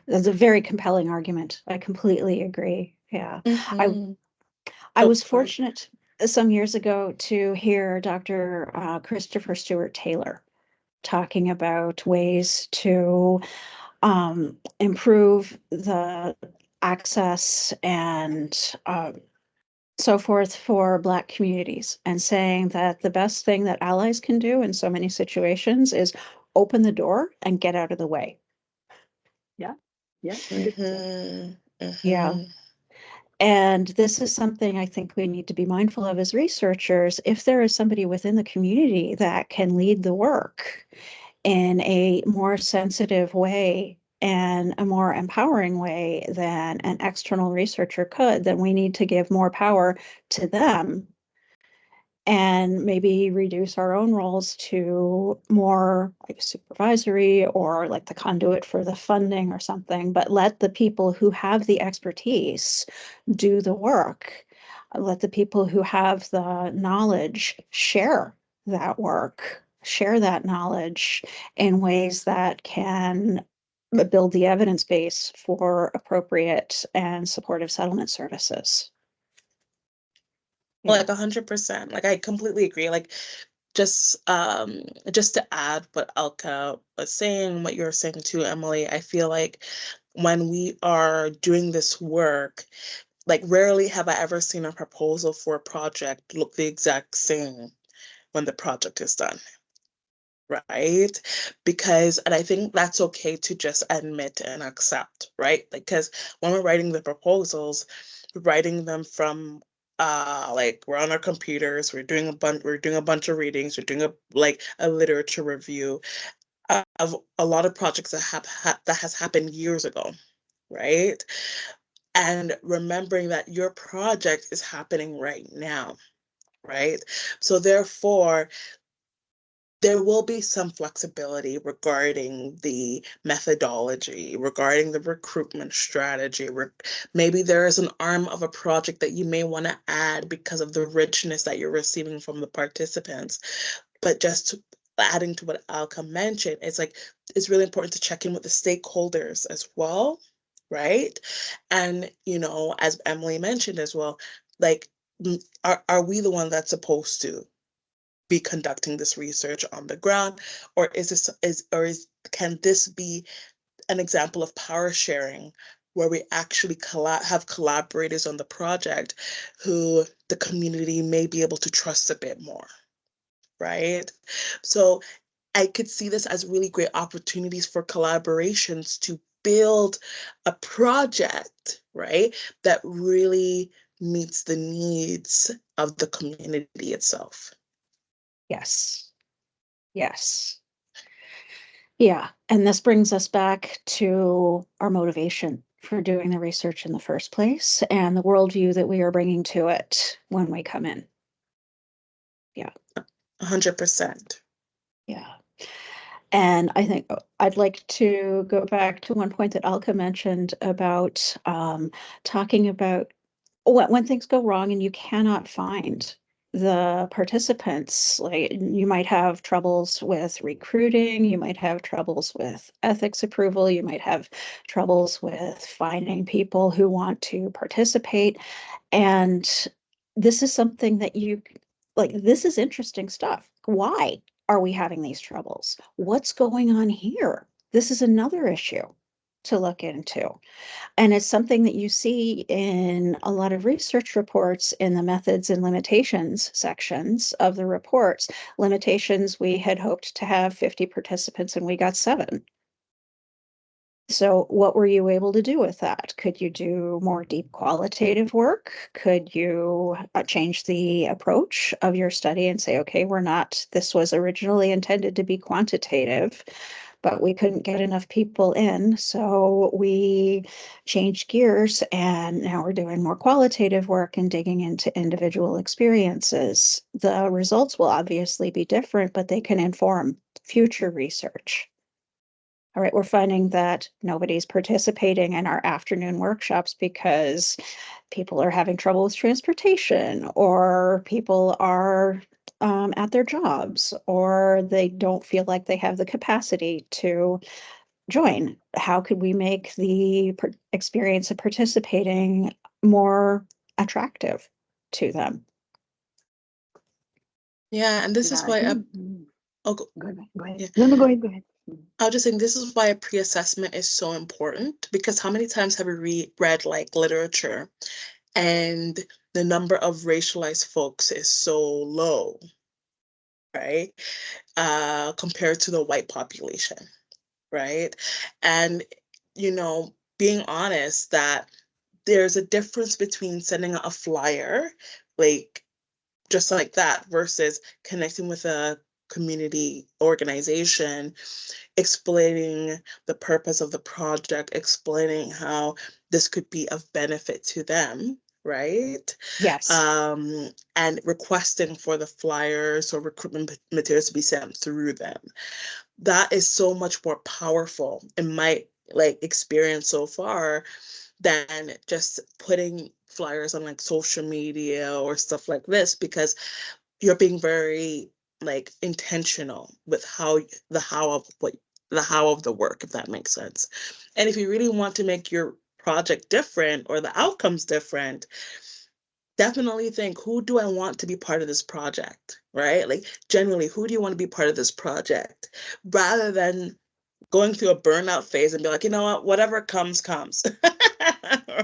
That's a very compelling argument. I completely agree. Yeah. Mhm. I Oh, was sorry. fortunate some years ago to hear Dr. Christopher Stewart Taylor talking about ways to improve the access and so forth for Black communities, and saying that the best thing that allies can do in so many situations is open the door and get out of the way. Yeah, 100%. Mhm. Yeah. Mhm. And this is something I think we need to be mindful of as researchers. If there is somebody within the community that can lead the work in a more sensitive way and a more empowering way than an external researcher could, then we need to give more power to them and maybe reduce our own roles to more like supervisory or like the conduit for the funding or something, but let the people who have the expertise do the work. Let the people who have the knowledge share that work, share that knowledge in ways that can build the evidence base for appropriate and supportive settlement services. Like 100%. Like I completely agree. Like just to add what Alka was saying, what you're saying too, Emily, I feel like when we are doing this work, like rarely have I ever seen a proposal for a project look the exact same when the project is done. Right? Because, and I think that's okay to just admit and accept, right? Because when we're writing the proposals, we're writing them from like we're on our computers, we're doing a bunch of readings, we're doing a literature review of a lot of projects that has happened years ago, right? And remembering that your project is happening right now, right? So therefore, there will be some flexibility regarding the methodology, regarding the recruitment strategy. Maybe there is an arm of a project that you may want to add because of the richness that you're receiving from the participants. But just adding to what Alka mentioned, it's really important to check in with the stakeholders as well, right? And, as Emily mentioned as well, like, are we the one that's supposed to be conducting this research on the ground, or can this be an example of power sharing where we actually have collaborators on the project who the community may be able to trust a bit more, right? So I could see this as really great opportunities for collaborations to build a project, right, that really meets the needs of the community itself. Yes. Yes. Yeah. And this brings us back to our motivation for doing the research in the first place and the worldview that we are bringing to it when we come in. Yeah. 100%. Yeah. And I think I'd like to go back to one point that Alka mentioned about talking about when things go wrong and you cannot find the participants, like you might have troubles with recruiting, you might have troubles with ethics approval, you might have troubles with finding people who want to participate. And this is something that this is interesting stuff. Why are we having these troubles? What's going on here? This is another issue to look into. And it's something that you see in a lot of research reports in the methods and limitations sections of the reports. Limitations, we had hoped to have 50 participants and we got 7. So what were you able to do with that? Could you do more deep qualitative work? Could you change the approach of your study and say, okay, this was originally intended to be quantitative, but we couldn't get enough people in. So we changed gears and now we're doing more qualitative work and digging into individual experiences. The results will obviously be different, but they can inform future research. All right, we're finding that nobody's participating in our afternoon workshops because people are having trouble with transportation, or people are at their jobs, or they don't feel like they have the capacity to join. How could we make the experience of participating more attractive to them? Yeah, and this Yeah, is I why think. Go ahead. Go ahead. Yeah. No, go ahead. Go ahead. I was just saying this is why a pre-assessment is so important, because how many times have we read like literature and the number of racialized folks is so low, right? Compared to the white population, right? And, being honest that there's a difference between sending out a flyer, like just like that, versus connecting with a community organization, explaining the purpose of the project, explaining how this could be of benefit to them, right? Yes. And requesting for the flyers or recruitment materials to be sent through them. That is so much more powerful in my experience so far than just putting flyers on like social media or stuff like this, because you're being very intentional with the how of the work, if that makes sense. And if you really want to make your project different or the outcomes different, definitely think, who do I want to be part of this project, right? Like, generally, who do you want to be part of this project, rather than going through a burnout phase and be like, you know what, whatever comes, comes.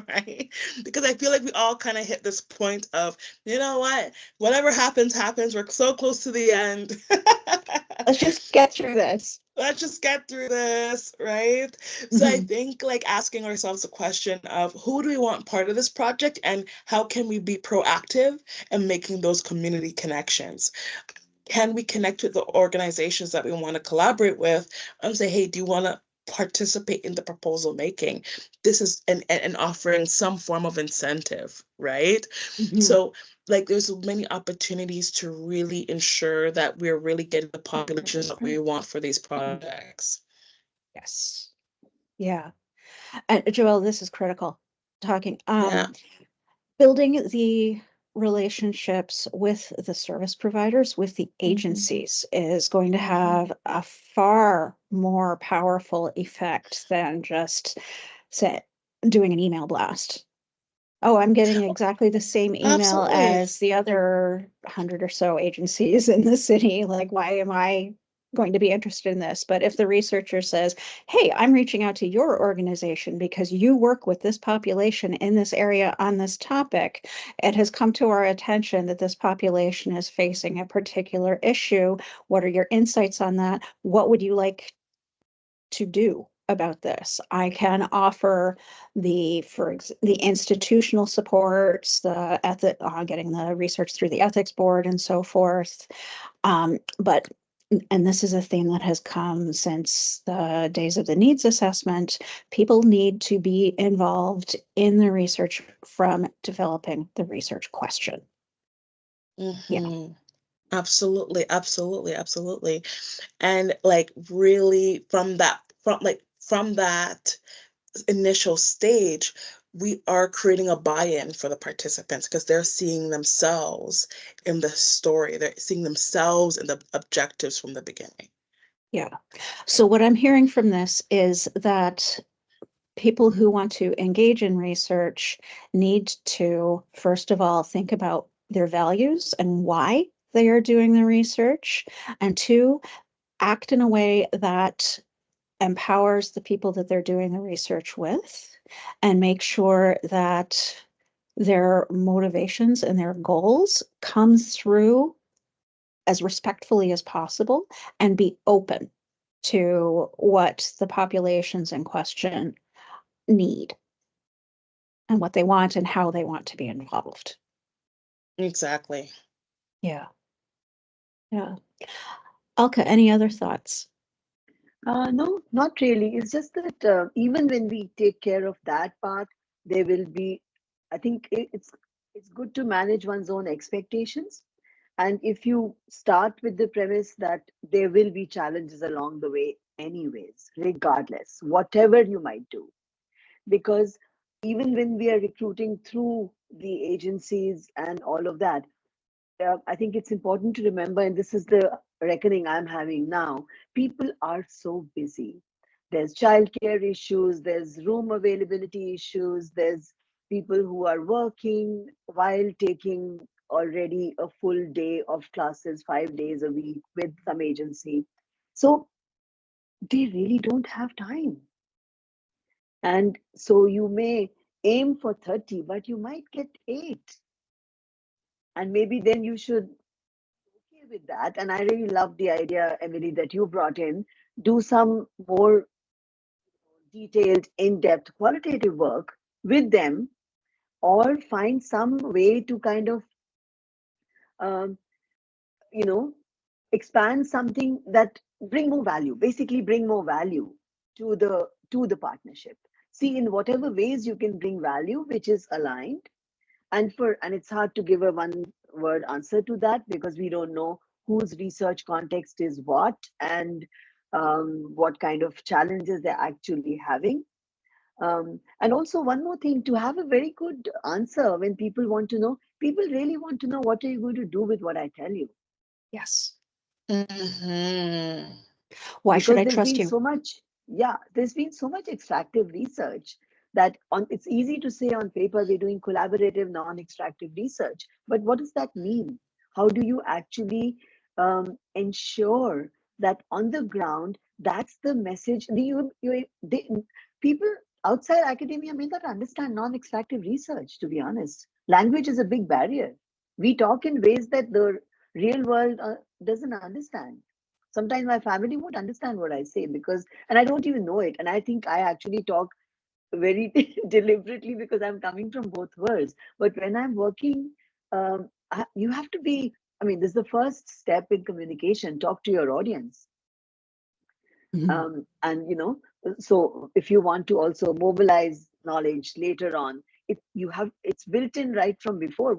Right? Because I feel like we all kind of hit this point of, you know what, whatever happens, happens. We're so close to the end. Let's just get through this. Let's just get through this, right? So I think asking ourselves the question of, who do we want part of this project, and how can we be proactive in making those community connections? Can we connect with the organizations that we want to collaborate with and say, hey, do you want to participate in the proposal making? This is and offering some form of incentive, right? So there's many opportunities to really ensure that we're really getting the populations that we want for these projects. Yes. Yeah. And Joelle, this is critical. Talking, Yeah. building the relationships with the service providers, with the agencies, is going to have a far more powerful effect than just doing an email blast. Oh, I'm getting exactly the same email Absolutely. as the other 100 or so agencies in the city. Like, why am I going to be interested in this? But if the researcher says, hey, I'm reaching out to your organization because you work with this population in this area on this topic, it has come to our attention that this population is facing a particular issue. What are your insights on that? What would you like to do about this? I can offer the institutional supports, getting the research through the ethics board and so forth. But this is a theme that has come since the days of the needs assessment. People need to be involved in the research from developing the research question. Yeah. Absolutely, absolutely, absolutely. And really from that initial stage, we are creating a buy-in for the participants because they're seeing themselves in the story. They're seeing themselves in the objectives from the beginning. Yeah. So what I'm hearing from this is that people who want to engage in research need to, first of all, think about their values and why they are doing the research, and two, act in a way that empowers the people that they're doing the research with, and make sure that their motivations and their goals come through as respectfully as possible, and be open to what the populations in question need and what they want and how they want to be involved. Exactly. Yeah. Yeah. Alka, any other thoughts? No, not really. It's just that even when we take care of that part, there will be, I think it's good to manage one's own expectations. And if you start with the premise that there will be challenges along the way, anyways, regardless, whatever you might do, because even when we are recruiting through the agencies and all of that, I think it's important to remember, and this is the reckoning I'm having now, people are so busy. There's childcare issues, there's room availability issues, there's people who are working while taking already a full day of classes, 5 days a week with some agency. So they really don't have time. And so you may aim for 30, but you might get 8. And maybe then you should with that. And I really love the idea, Emily, that you brought in. Do some more detailed, in-depth, qualitative work with them, or find some way to kind of, um, you know, expand something that bring more value. Basically, bring more value to the partnership. See, in whatever ways you can bring value, which is aligned. And it's hard to give a one word answer to that because we don't know whose research context is what, and what kind of challenges they're actually having. And also one more thing, to have a very good answer when people want to know, people really want to know, what are you going to do with what I tell you? Yes. Mm-hmm. Why should Because I there's trust been you? so much, yeah, there's been so much extractive research that it's easy to say on paper we're doing collaborative non-extractive research, but what does that mean? How do you actually ensure that on the ground that's the message? People outside academia may not understand non-extractive research, to be honest. Language is a big barrier. We talk in ways that the real world doesn't understand. Sometimes my family won't understand what I say because, and I don't even know it. And I think I actually talk very deliberately because I'm coming from both worlds. But when I'm working, you have to be, I mean, this is the first step in communication. Talk to your audience. Mhm. And, so if you want to also mobilize knowledge later on, if you have, it's built in right from before.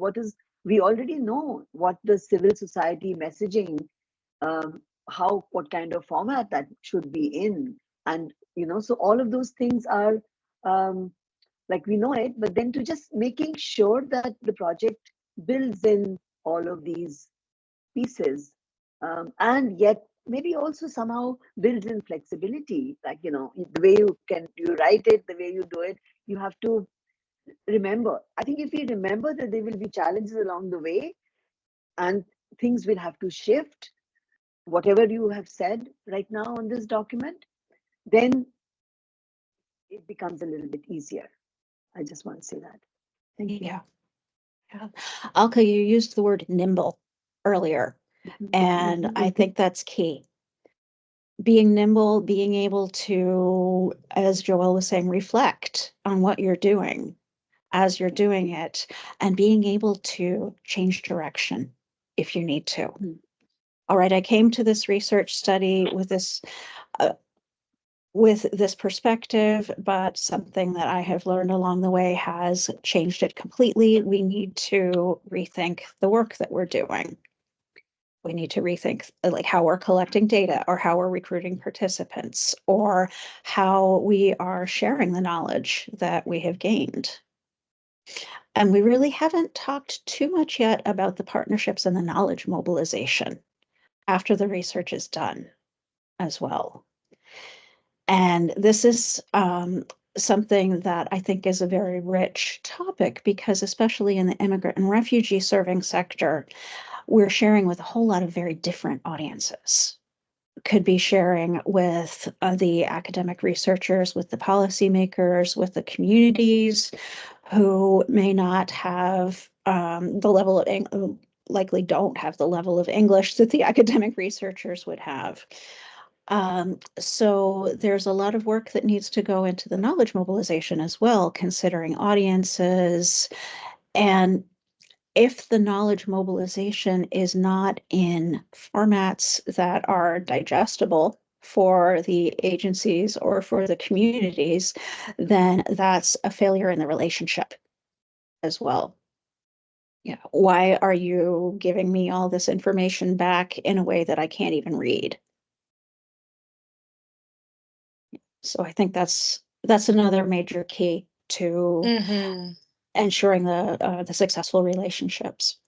We already know what the civil society messaging, um, what kind of format that should be in. And, so all of those things are, um, like, we know it, but then to just making sure that the project builds in all of these pieces, and yet maybe also somehow builds in flexibility, like, the way you write it, the way you do it, you have to remember. I think if we remember that there will be challenges along the way and things will have to shift, whatever you have said right now on this document, then it becomes a little bit easier. I just want to say that. Thank you. Yeah. Yeah. Alka, you used the word nimble earlier, and I think that's key. Being nimble, being able to, as Joelle was saying, reflect on what you're doing as you're doing it, and being able to change direction if you need to. All right, I came to this research study with this perspective, but something that I have learned along the way has changed it completely. We need to rethink the work that we're doing. We need to rethink like how we're collecting data or how we're recruiting participants or how we are sharing the knowledge that we have gained. And we really haven't talked too much yet about the partnerships and the knowledge mobilization after the research is done as well. And this is something that I think is a very rich topic because especially in the immigrant and refugee serving sector, we're sharing with a whole lot of very different audiences. Could be sharing with the academic researchers, with the policymakers, with the communities who may not have the level of likely don't have the level of English that the academic researchers would have. So there's a lot of work that needs to go into the knowledge mobilization as well, considering audiences. And if the knowledge mobilization is not in formats that are digestible for the agencies or for the communities, then that's a failure in the relationship as well. Yeah, why are you giving me all this information back in a way that I can't even read? So I think that's another major key to Mm-hmm. ensuring the successful relationships.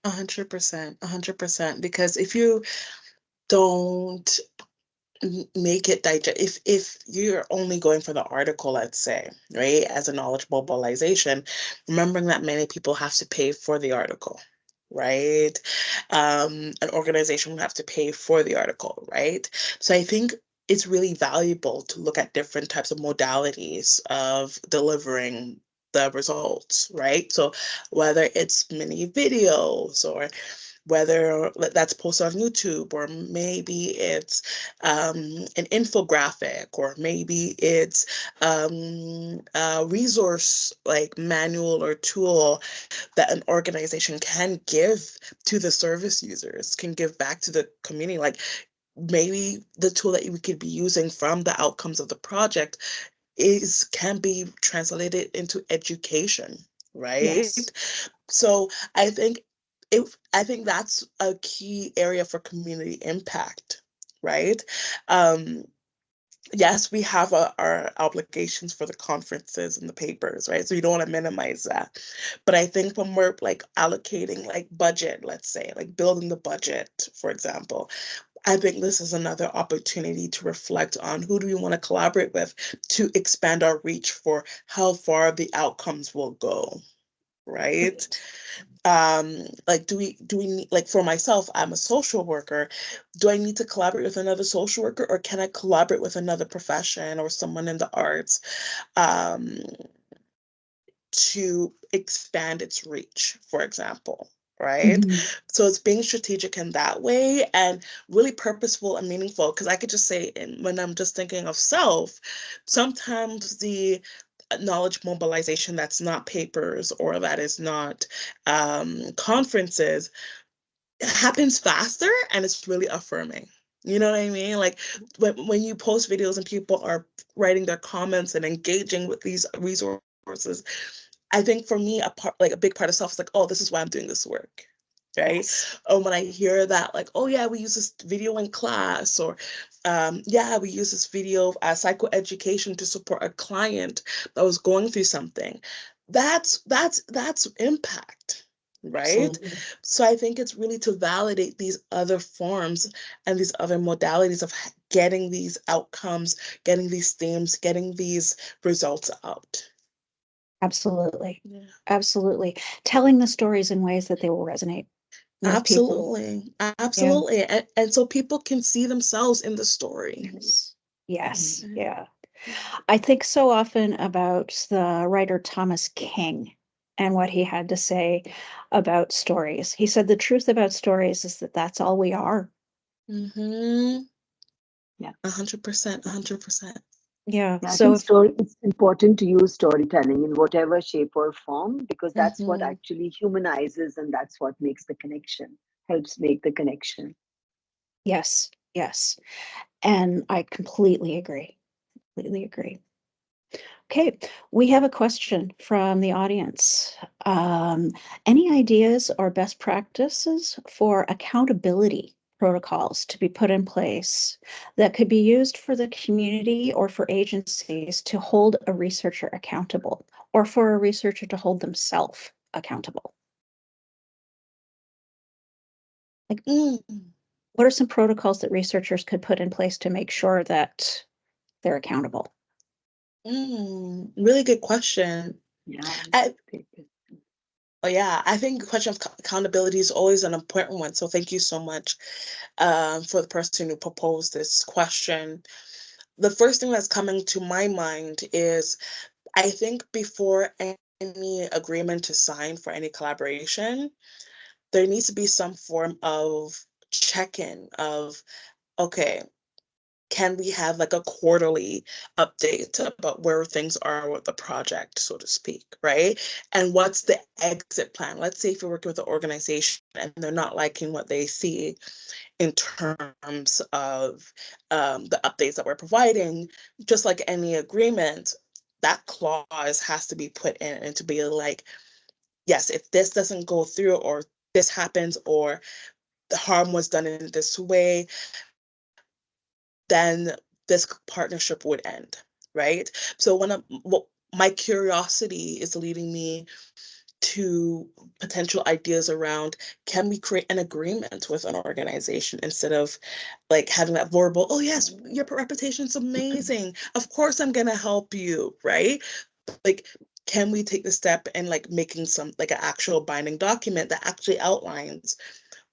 100%, 100%. Because if you don't make it digest, if you're only going for the article, let's say, right, as a knowledge mobilization, remembering that many people have to pay for the article, right? An organization would have to pay for the article, right? So I think it's really valuable to look at different types of modalities of delivering the results, right? So whether it's mini videos or whether that's posted on YouTube, or maybe it's an infographic, or maybe it's a resource like manual or tool that an organization can give to the service users, can give back to the community. Like maybe the tool that we could be using from the outcomes of the project can be translated into education, right? Yes. So I think that's a key area for community impact, right? Um, yes, we have our obligations for the conferences and the papers, right? So you don't want to minimize that. But I think when we're like allocating like budget, let's say, like building the budget, for example, I think this is another opportunity to reflect on who do we want to collaborate with to expand our reach for how far the outcomes will go, right? Like do we need, like for myself, I'm a social worker, do I need to collaborate with another social worker, or can I collaborate with another profession or someone in the arts um to expand its reach, for example, right? Mhm. So it's being strategic in that way and really purposeful and meaningful. Because I could just say, when I'm just thinking of self, sometimes the knowledge mobilization that's not papers or that is not conferences happens faster and it's really affirming. You know what I mean? Like when you post videos and people are writing their comments and engaging with these resources, I think for me, a big part of self is like, oh, this is why I'm doing this work, right? Yes. Or when I hear that, like, oh yeah, we use this video in class, or yeah, we use this video as psychoeducation to support a client that was going through something. That's impact, right? Absolutely. So I think it's really to validate these other forms and these other modalities of getting these outcomes, getting these themes, getting these results out. Absolutely. Yeah. Absolutely. Telling the stories in ways that they will resonate with people. Absolutely. Yeah. Absolutely. And so people can see themselves in the story. Yes. Yes. Mhm. Yeah. I think so often about the writer Thomas King and what he had to say about stories. He said the truth about stories is that that's all we are. Mm-hmm. Yeah. 100%, 100%. Yeah. Yeah, I So think if it's important to use storytelling in whatever shape or form because that's what Mm-hmm. actually humanizes and that's what makes the connection, helps make the connection. yes, yes. And I completely agree. Completely agree. Okay, we have a question from the audience. Any ideas or best practices for accountability protocols to be put in place that could be used for the community or for agencies to hold a researcher accountable, or for a researcher to hold themselves accountable? Mm, What are some protocols that researchers could put in place to make sure that they're accountable? really good question. Yeah. I, oh yeah, I think the question of accountability is always an important one. So thank you so much for the person who proposed this question. The first thing that's coming to my mind is I think before any agreement to sign for any collaboration, there needs to be some form of check-in of, okay, can we have like a quarterly update about where things are with the project, so to speak, right? And what's the exit plan? Let's say if you're working with an organization and they're not liking what they see in terms of the updates that we're providing, just like any agreement, that clause has to be put in and to be like, yes, if this doesn't go through or this happens or the harm was done in this way, then this partnership would end, right? So my curiosity is leading me to potential ideas around, can we create an agreement with an organization instead of like having that verbal, oh yes, your reputation is amazing, of course I'm gonna help you, right? Like, can we take the step and like making some like an actual binding document that actually outlines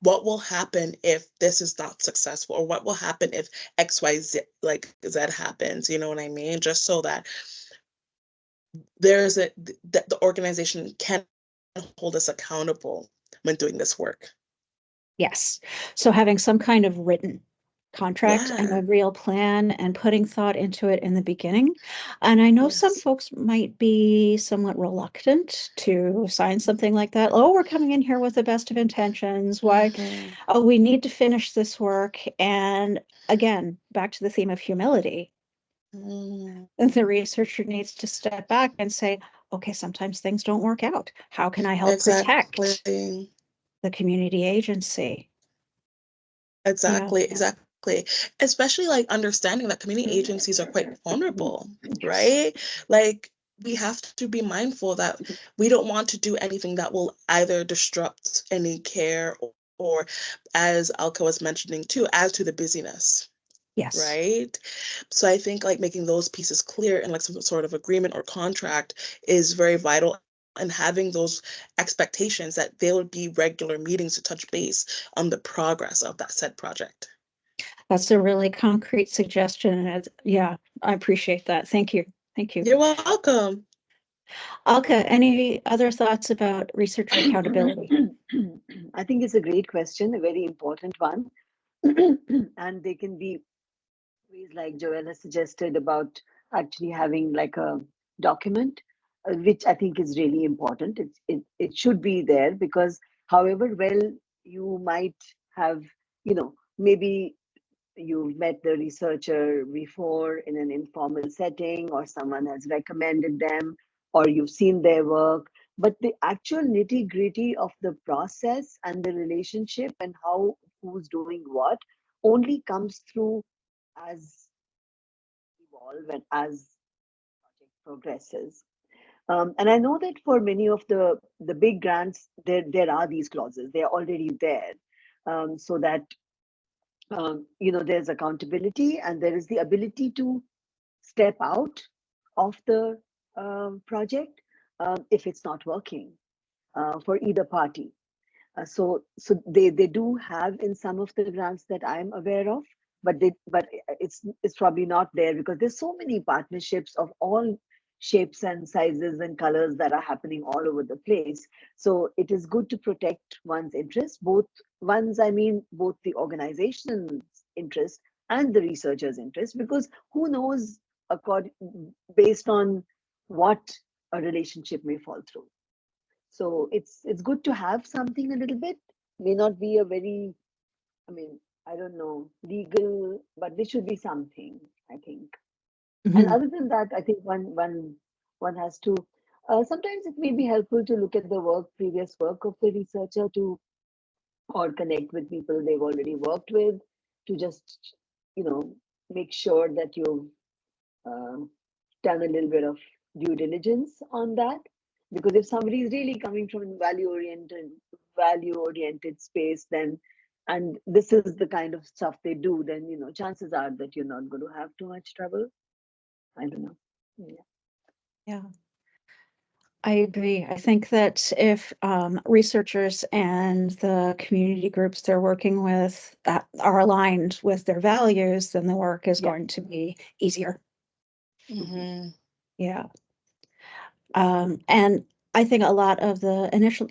what will happen if this is not successful, or what will happen if XYZ like Z happens, you know what I mean? Just so that there's that the organization can hold us accountable when doing this work. Yes. So having some kind of written contract and Yeah. a real plan and putting thought into it in the beginning. And I know some Yes. folks might be somewhat reluctant to sign something like that. Oh, we're coming in here with the best of intentions. Why? Mhm. Oh, we need to finish this work. And again, back to the theme of humility. Mm, The researcher needs to step back and say, okay, sometimes things don't work out. How can I help protect exactly. the community agency? Yeah. Exactly. Especially like understanding that community agencies are quite vulnerable, Yes. right? Like we have to be mindful that we don't want to do anything that will either disrupt any care or as Alka was mentioning too, add to the busyness, Yes. right? So I think like making those pieces clear in like some sort of agreement or contract is very vital, and having those expectations that there would be regular meetings to touch base on the progress of that said project. That's a really concrete suggestion. And yeah, I appreciate that. Thank you. Thank you. You're welcome. Alka, any other thoughts about researcher accountability? I think it's a great question, a very important one. And they can be ways like Joelle has suggested about actually having like a document, which I think is really important. It should be there because however well you might have, maybe you've met the researcher before in an informal setting, or someone has recommended them, or you've seen their work, but the actual nitty gritty of the process and the relationship and how who's doing what only comes through as evolve and as project progresses. And I know that for many of the big grants, there are these clauses. They're already there, so that there's accountability and there is the ability to step out of the project if it's not working for either party. So they do have in some of the grants that I'm aware of, but it's probably not there because there's so many partnerships of all shapes and sizes and colors that are happening all over the place. So it is good to protect one's interests, both the organization's interest and the researcher's interest, because who knows based on what a relationship may fall through. So it's good to have something a little bit. May not be a very, I don't know, legal, but there should be something, I think. And Mhm. other than that, I think one one has to, sometimes it may be helpful to look at the previous work of the researcher or connect with people they've already worked with to just, make sure that you've done a little bit of due diligence on that. Because if somebody is really coming from a value oriented space, then, and this is the kind of stuff they do, then, chances are that you're not going to have too much trouble. I don't know. Yeah. I agree. I think that if researchers and the community groups they're working with are aligned with their values, then the work is going to be easier. Mm-hmm. Yeah. And I think a lot of the initial,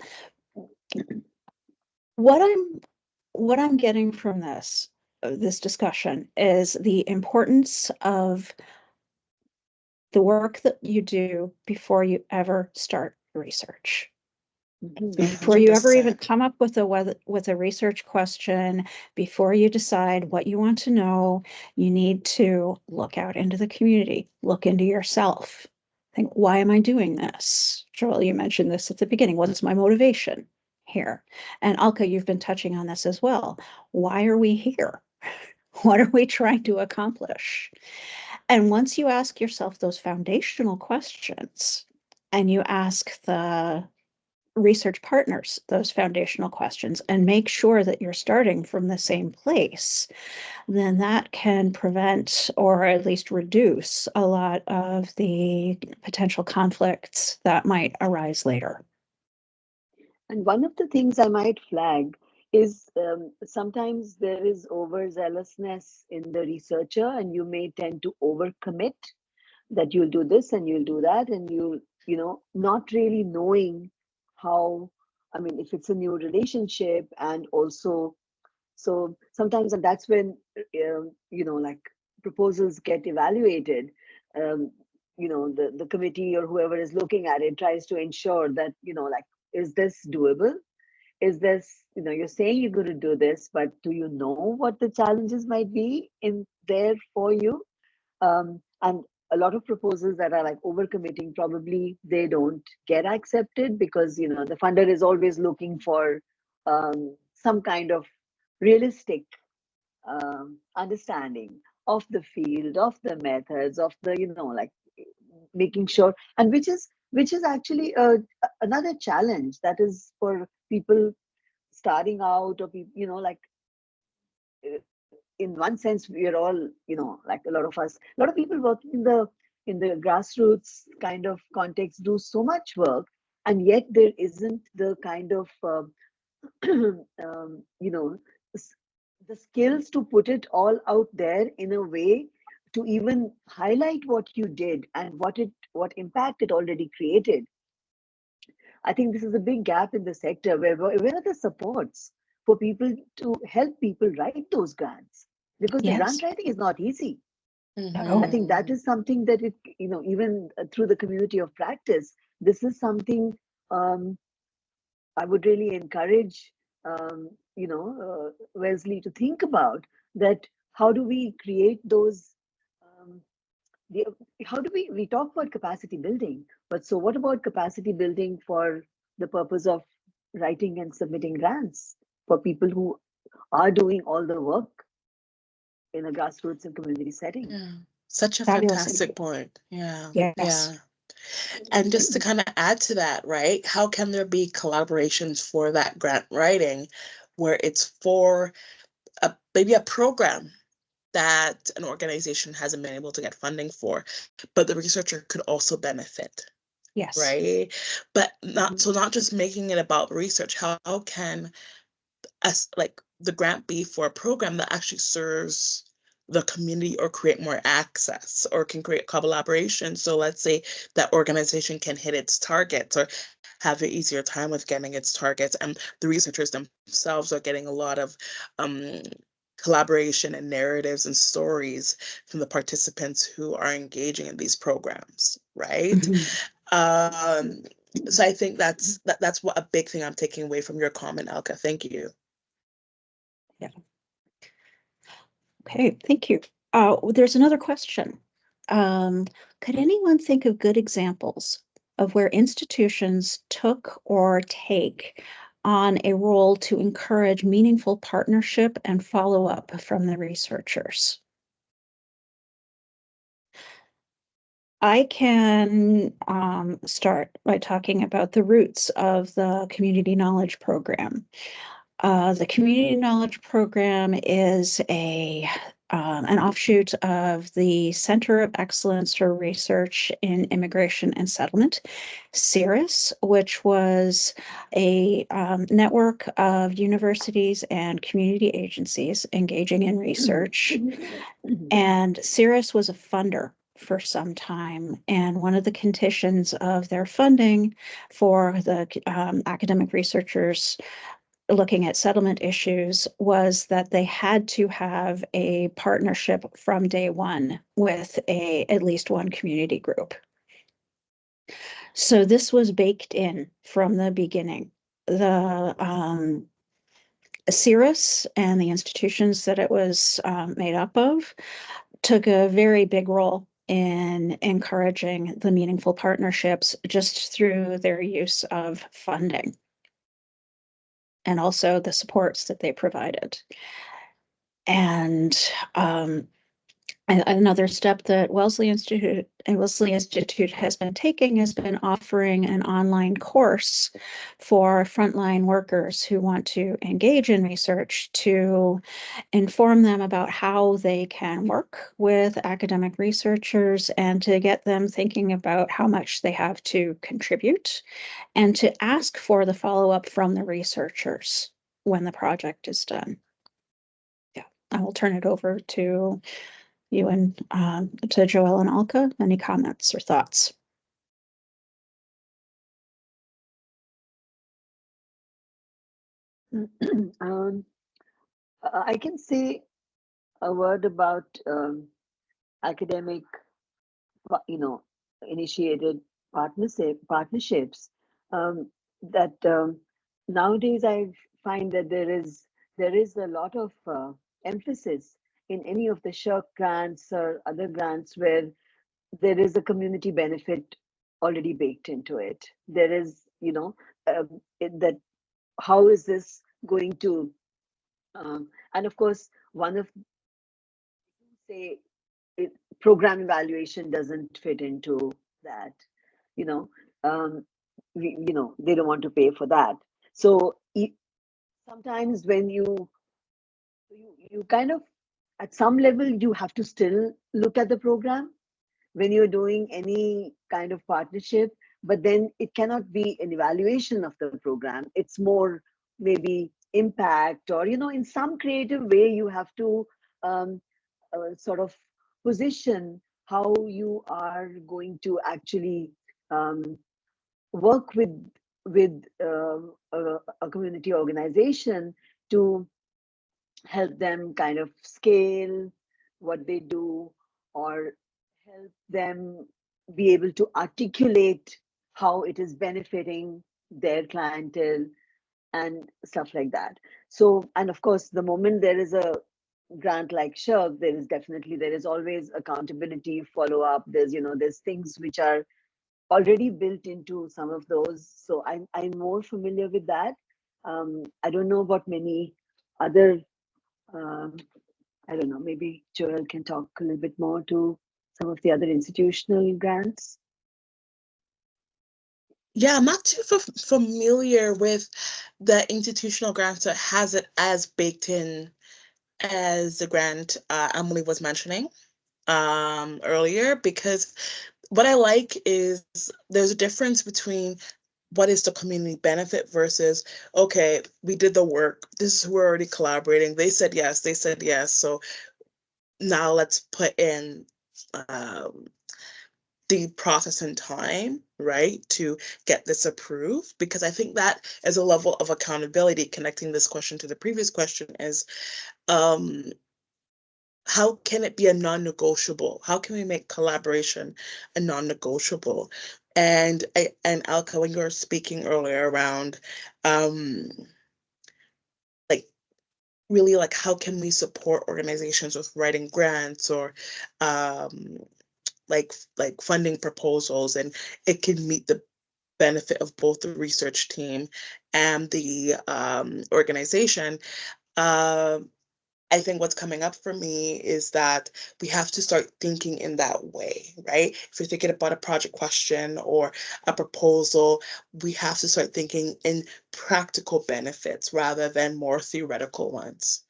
what I'm getting from this discussion is the importance of the work that you do before you ever start research. Before you ever even 100%. come up with a research question, before you decide what you want to know, you need to look out into the community, look into yourself. Think, why am I doing this? Joel, you mentioned this at the beginning. What's my motivation here? And Alka, you've been touching on this as well. Why are we here? What are we trying to accomplish? And once you ask yourself those foundational questions and you ask the research partners those foundational questions and make sure that you're starting from the same place, then that can prevent or at least reduce a lot of the potential conflicts that might arise later. And one of the things I might flag is sometimes there is overzealousness in the researcher, and you may tend to overcommit that you'll do this and you'll do that, and not really knowing how, I mean, if it's a new relationship, and also, so sometimes, and that's when, like proposals get evaluated. The committee or whoever is looking at it tries to ensure that, like, is this doable? Is this, you're saying you're going to do this, but do you know what the challenges might be in there for you? And a lot of proposals that are like overcommitting, probably they don't get accepted because, the funder is always looking for some kind of realistic understanding of the field, of the methods, of the, like making sure, and which is actually another challenge that is for people starting out, or people, like, in one sense we are all, like a lot of people working in the grassroots kind of context do so much work, and yet there isn't the kind of s- the skills to put it all out there in a way to even highlight what you did and what impact it already created. I think this is a big gap in the sector. Where are the supports for people to help people write those grants? Because the Yes. grant writing is not easy. I think that Mm-hmm. is something that even through the community of practice, this is something I would really encourage, Wesley to think about, that how do we create those, um, the, how do we talk about capacity building, but so what about capacity building for the purpose of writing and submitting grants for people who are doing all the work in a grassroots and community setting? Yeah. Such a Fabulous. fantastic point. Yeah. Yes. Yeah. And just to kind of add to that, right? How can there be collaborations for that grant writing where it's for maybe a program that an organization hasn't been able to get funding for, but the researcher could also benefit, Yes. right? But not just making it about research. How can us, like, the grant be for a program that actually serves the community or create more access or can create collaboration? So let's say that organization can hit its targets or have an easier time with getting its targets, and the researchers themselves are getting a lot of collaboration and narratives and stories from the participants who are engaging in these programs, right? So I think that's what a big thing I'm taking away from your comment, Alka. Thank you. Yeah. Okay, thank you. There's another question Could anyone think of good examples of where institutions took or take on a role to encourage meaningful partnership and follow-up from the researchers? I can start by talking about the roots of the Community Knowledge Program. The Community Knowledge Program is an offshoot of the Center of Excellence for Research in Immigration and Settlement, CIRIS, which was a network of universities and community agencies engaging in research. And CIRIS was a funder for some time. And one of the conditions of their funding for the academic researchers looking at settlement issues was that they had to have a partnership from day one with at least one community group. So this was baked in from the beginning. The CIRIS and the institutions that it was made up of took a very big role in encouraging the meaningful partnerships just through their use of funding and also the supports that they provided. And another step that Wellesley Institute has been taking has been offering an online course for frontline workers who want to engage in research to inform them about how they can work with academic researchers and to get them thinking about how much they have to contribute and to ask for the follow-up from the researchers when the project is done. Yeah, I will turn it over to you and to Joelle and Alka. Any comments or thoughts? I can say a word about academic, initiated partnerships. That nowadays I find that there is a lot of emphasis in any of the SHERC grants or other grants where there is a community benefit already baked into it. There is, that how is this going to, and of course, one of say program evaluation doesn't fit into that, they don't want to pay for that. So sometimes when you kind of, at some level, you have to still look at the program when you're doing any kind of partnership, but then it cannot be an evaluation of the program. It's more maybe impact, or, in some creative way, you have to sort of position how you are going to actually work with a community organization to help them kind of scale what they do, or help them be able to articulate how it is benefiting their clientele and stuff like that. So, and of course, the moment there is a grant like SHERC, there is always accountability, follow up. There's things which are already built into some of those. So I'm more familiar with that. I don't know about many other, I don't know, maybe Joelle can talk a little bit more to some of the other institutional grants. Yeah, I'm not too familiar with the institutional grants that has it as baked in as the grant Emily was mentioning earlier, because what I like is there's a difference between what is the community benefit versus, okay, we did the work, this is who we're already collaborating, they said yes, so now let's put in the process and time, right, to get this approved. Because I think that is a level of accountability, connecting this question to the previous question, is how can it be a non-negotiable? How can we make collaboration a non-negotiable? And Alka, when you were speaking earlier around like really how can we support organizations with writing grants, or like funding proposals, and it can meet the benefit of both the research team and the organization. I think what's coming up for me is that we have to start thinking in that way, right? If you're thinking about a project question or a proposal, we have to start thinking in practical benefits rather than more theoretical ones.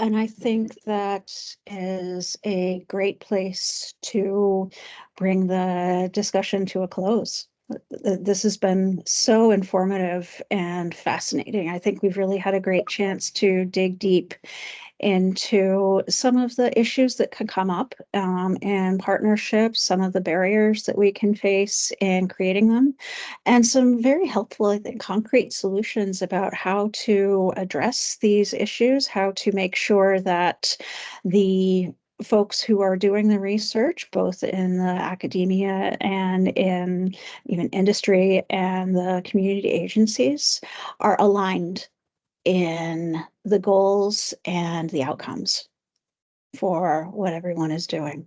And I think that is a great place to bring the discussion to a close. This has been so informative and fascinating. I think we've really had a great chance to dig deep into some of the issues that could come up in partnerships, some of the barriers that we can face in creating them, and some very helpful, I think, concrete solutions about how to address these issues, how to make sure that the folks who are doing the research, both in the academia and in even industry and the community agencies, are aligned in the goals and the outcomes for what everyone is doing.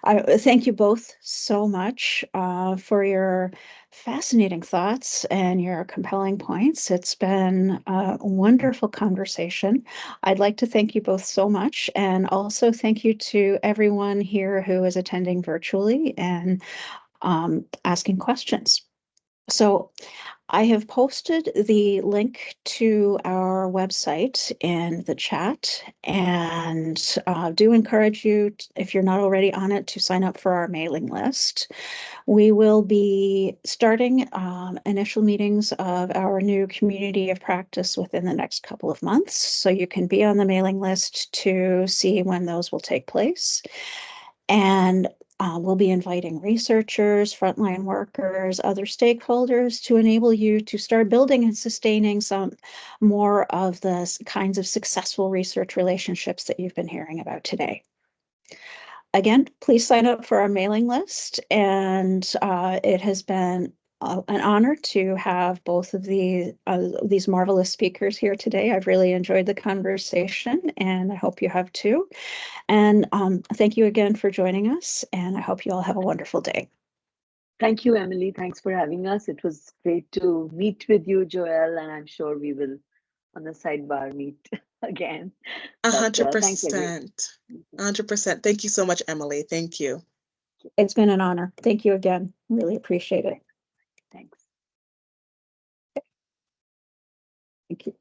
I thank you both so much for your fascinating thoughts and your compelling points. It's been a wonderful conversation. I'd like to thank you both so much, and also thank you to everyone here who is attending virtually and asking questions. So I have posted the link to our website in the chat, and do encourage you, if you're not already on it, to sign up for our mailing list. We will be starting initial meetings of our new community of practice within the next couple of months, so you can be on the mailing list to see when those will take place. And we'll be inviting researchers, frontline workers, other stakeholders to enable you to start building and sustaining some more of the kinds of successful research relationships that you've been hearing about today. Again, please sign up for our mailing list, and it has been an honor to have both of these marvelous speakers here today. I've really enjoyed the conversation, and I hope you have too. And thank you again for joining us, and I hope you all have a wonderful day. Thank you, Emily. Thanks for having us. It was great to meet with you, Joelle, and I'm sure we will, on the sidebar, meet again. But, thanks, everyone. 100%. 100%. Thank you so much, Emily. Thank you. It's been an honor. Thank you again. Really appreciate it. Thanks. Thank you.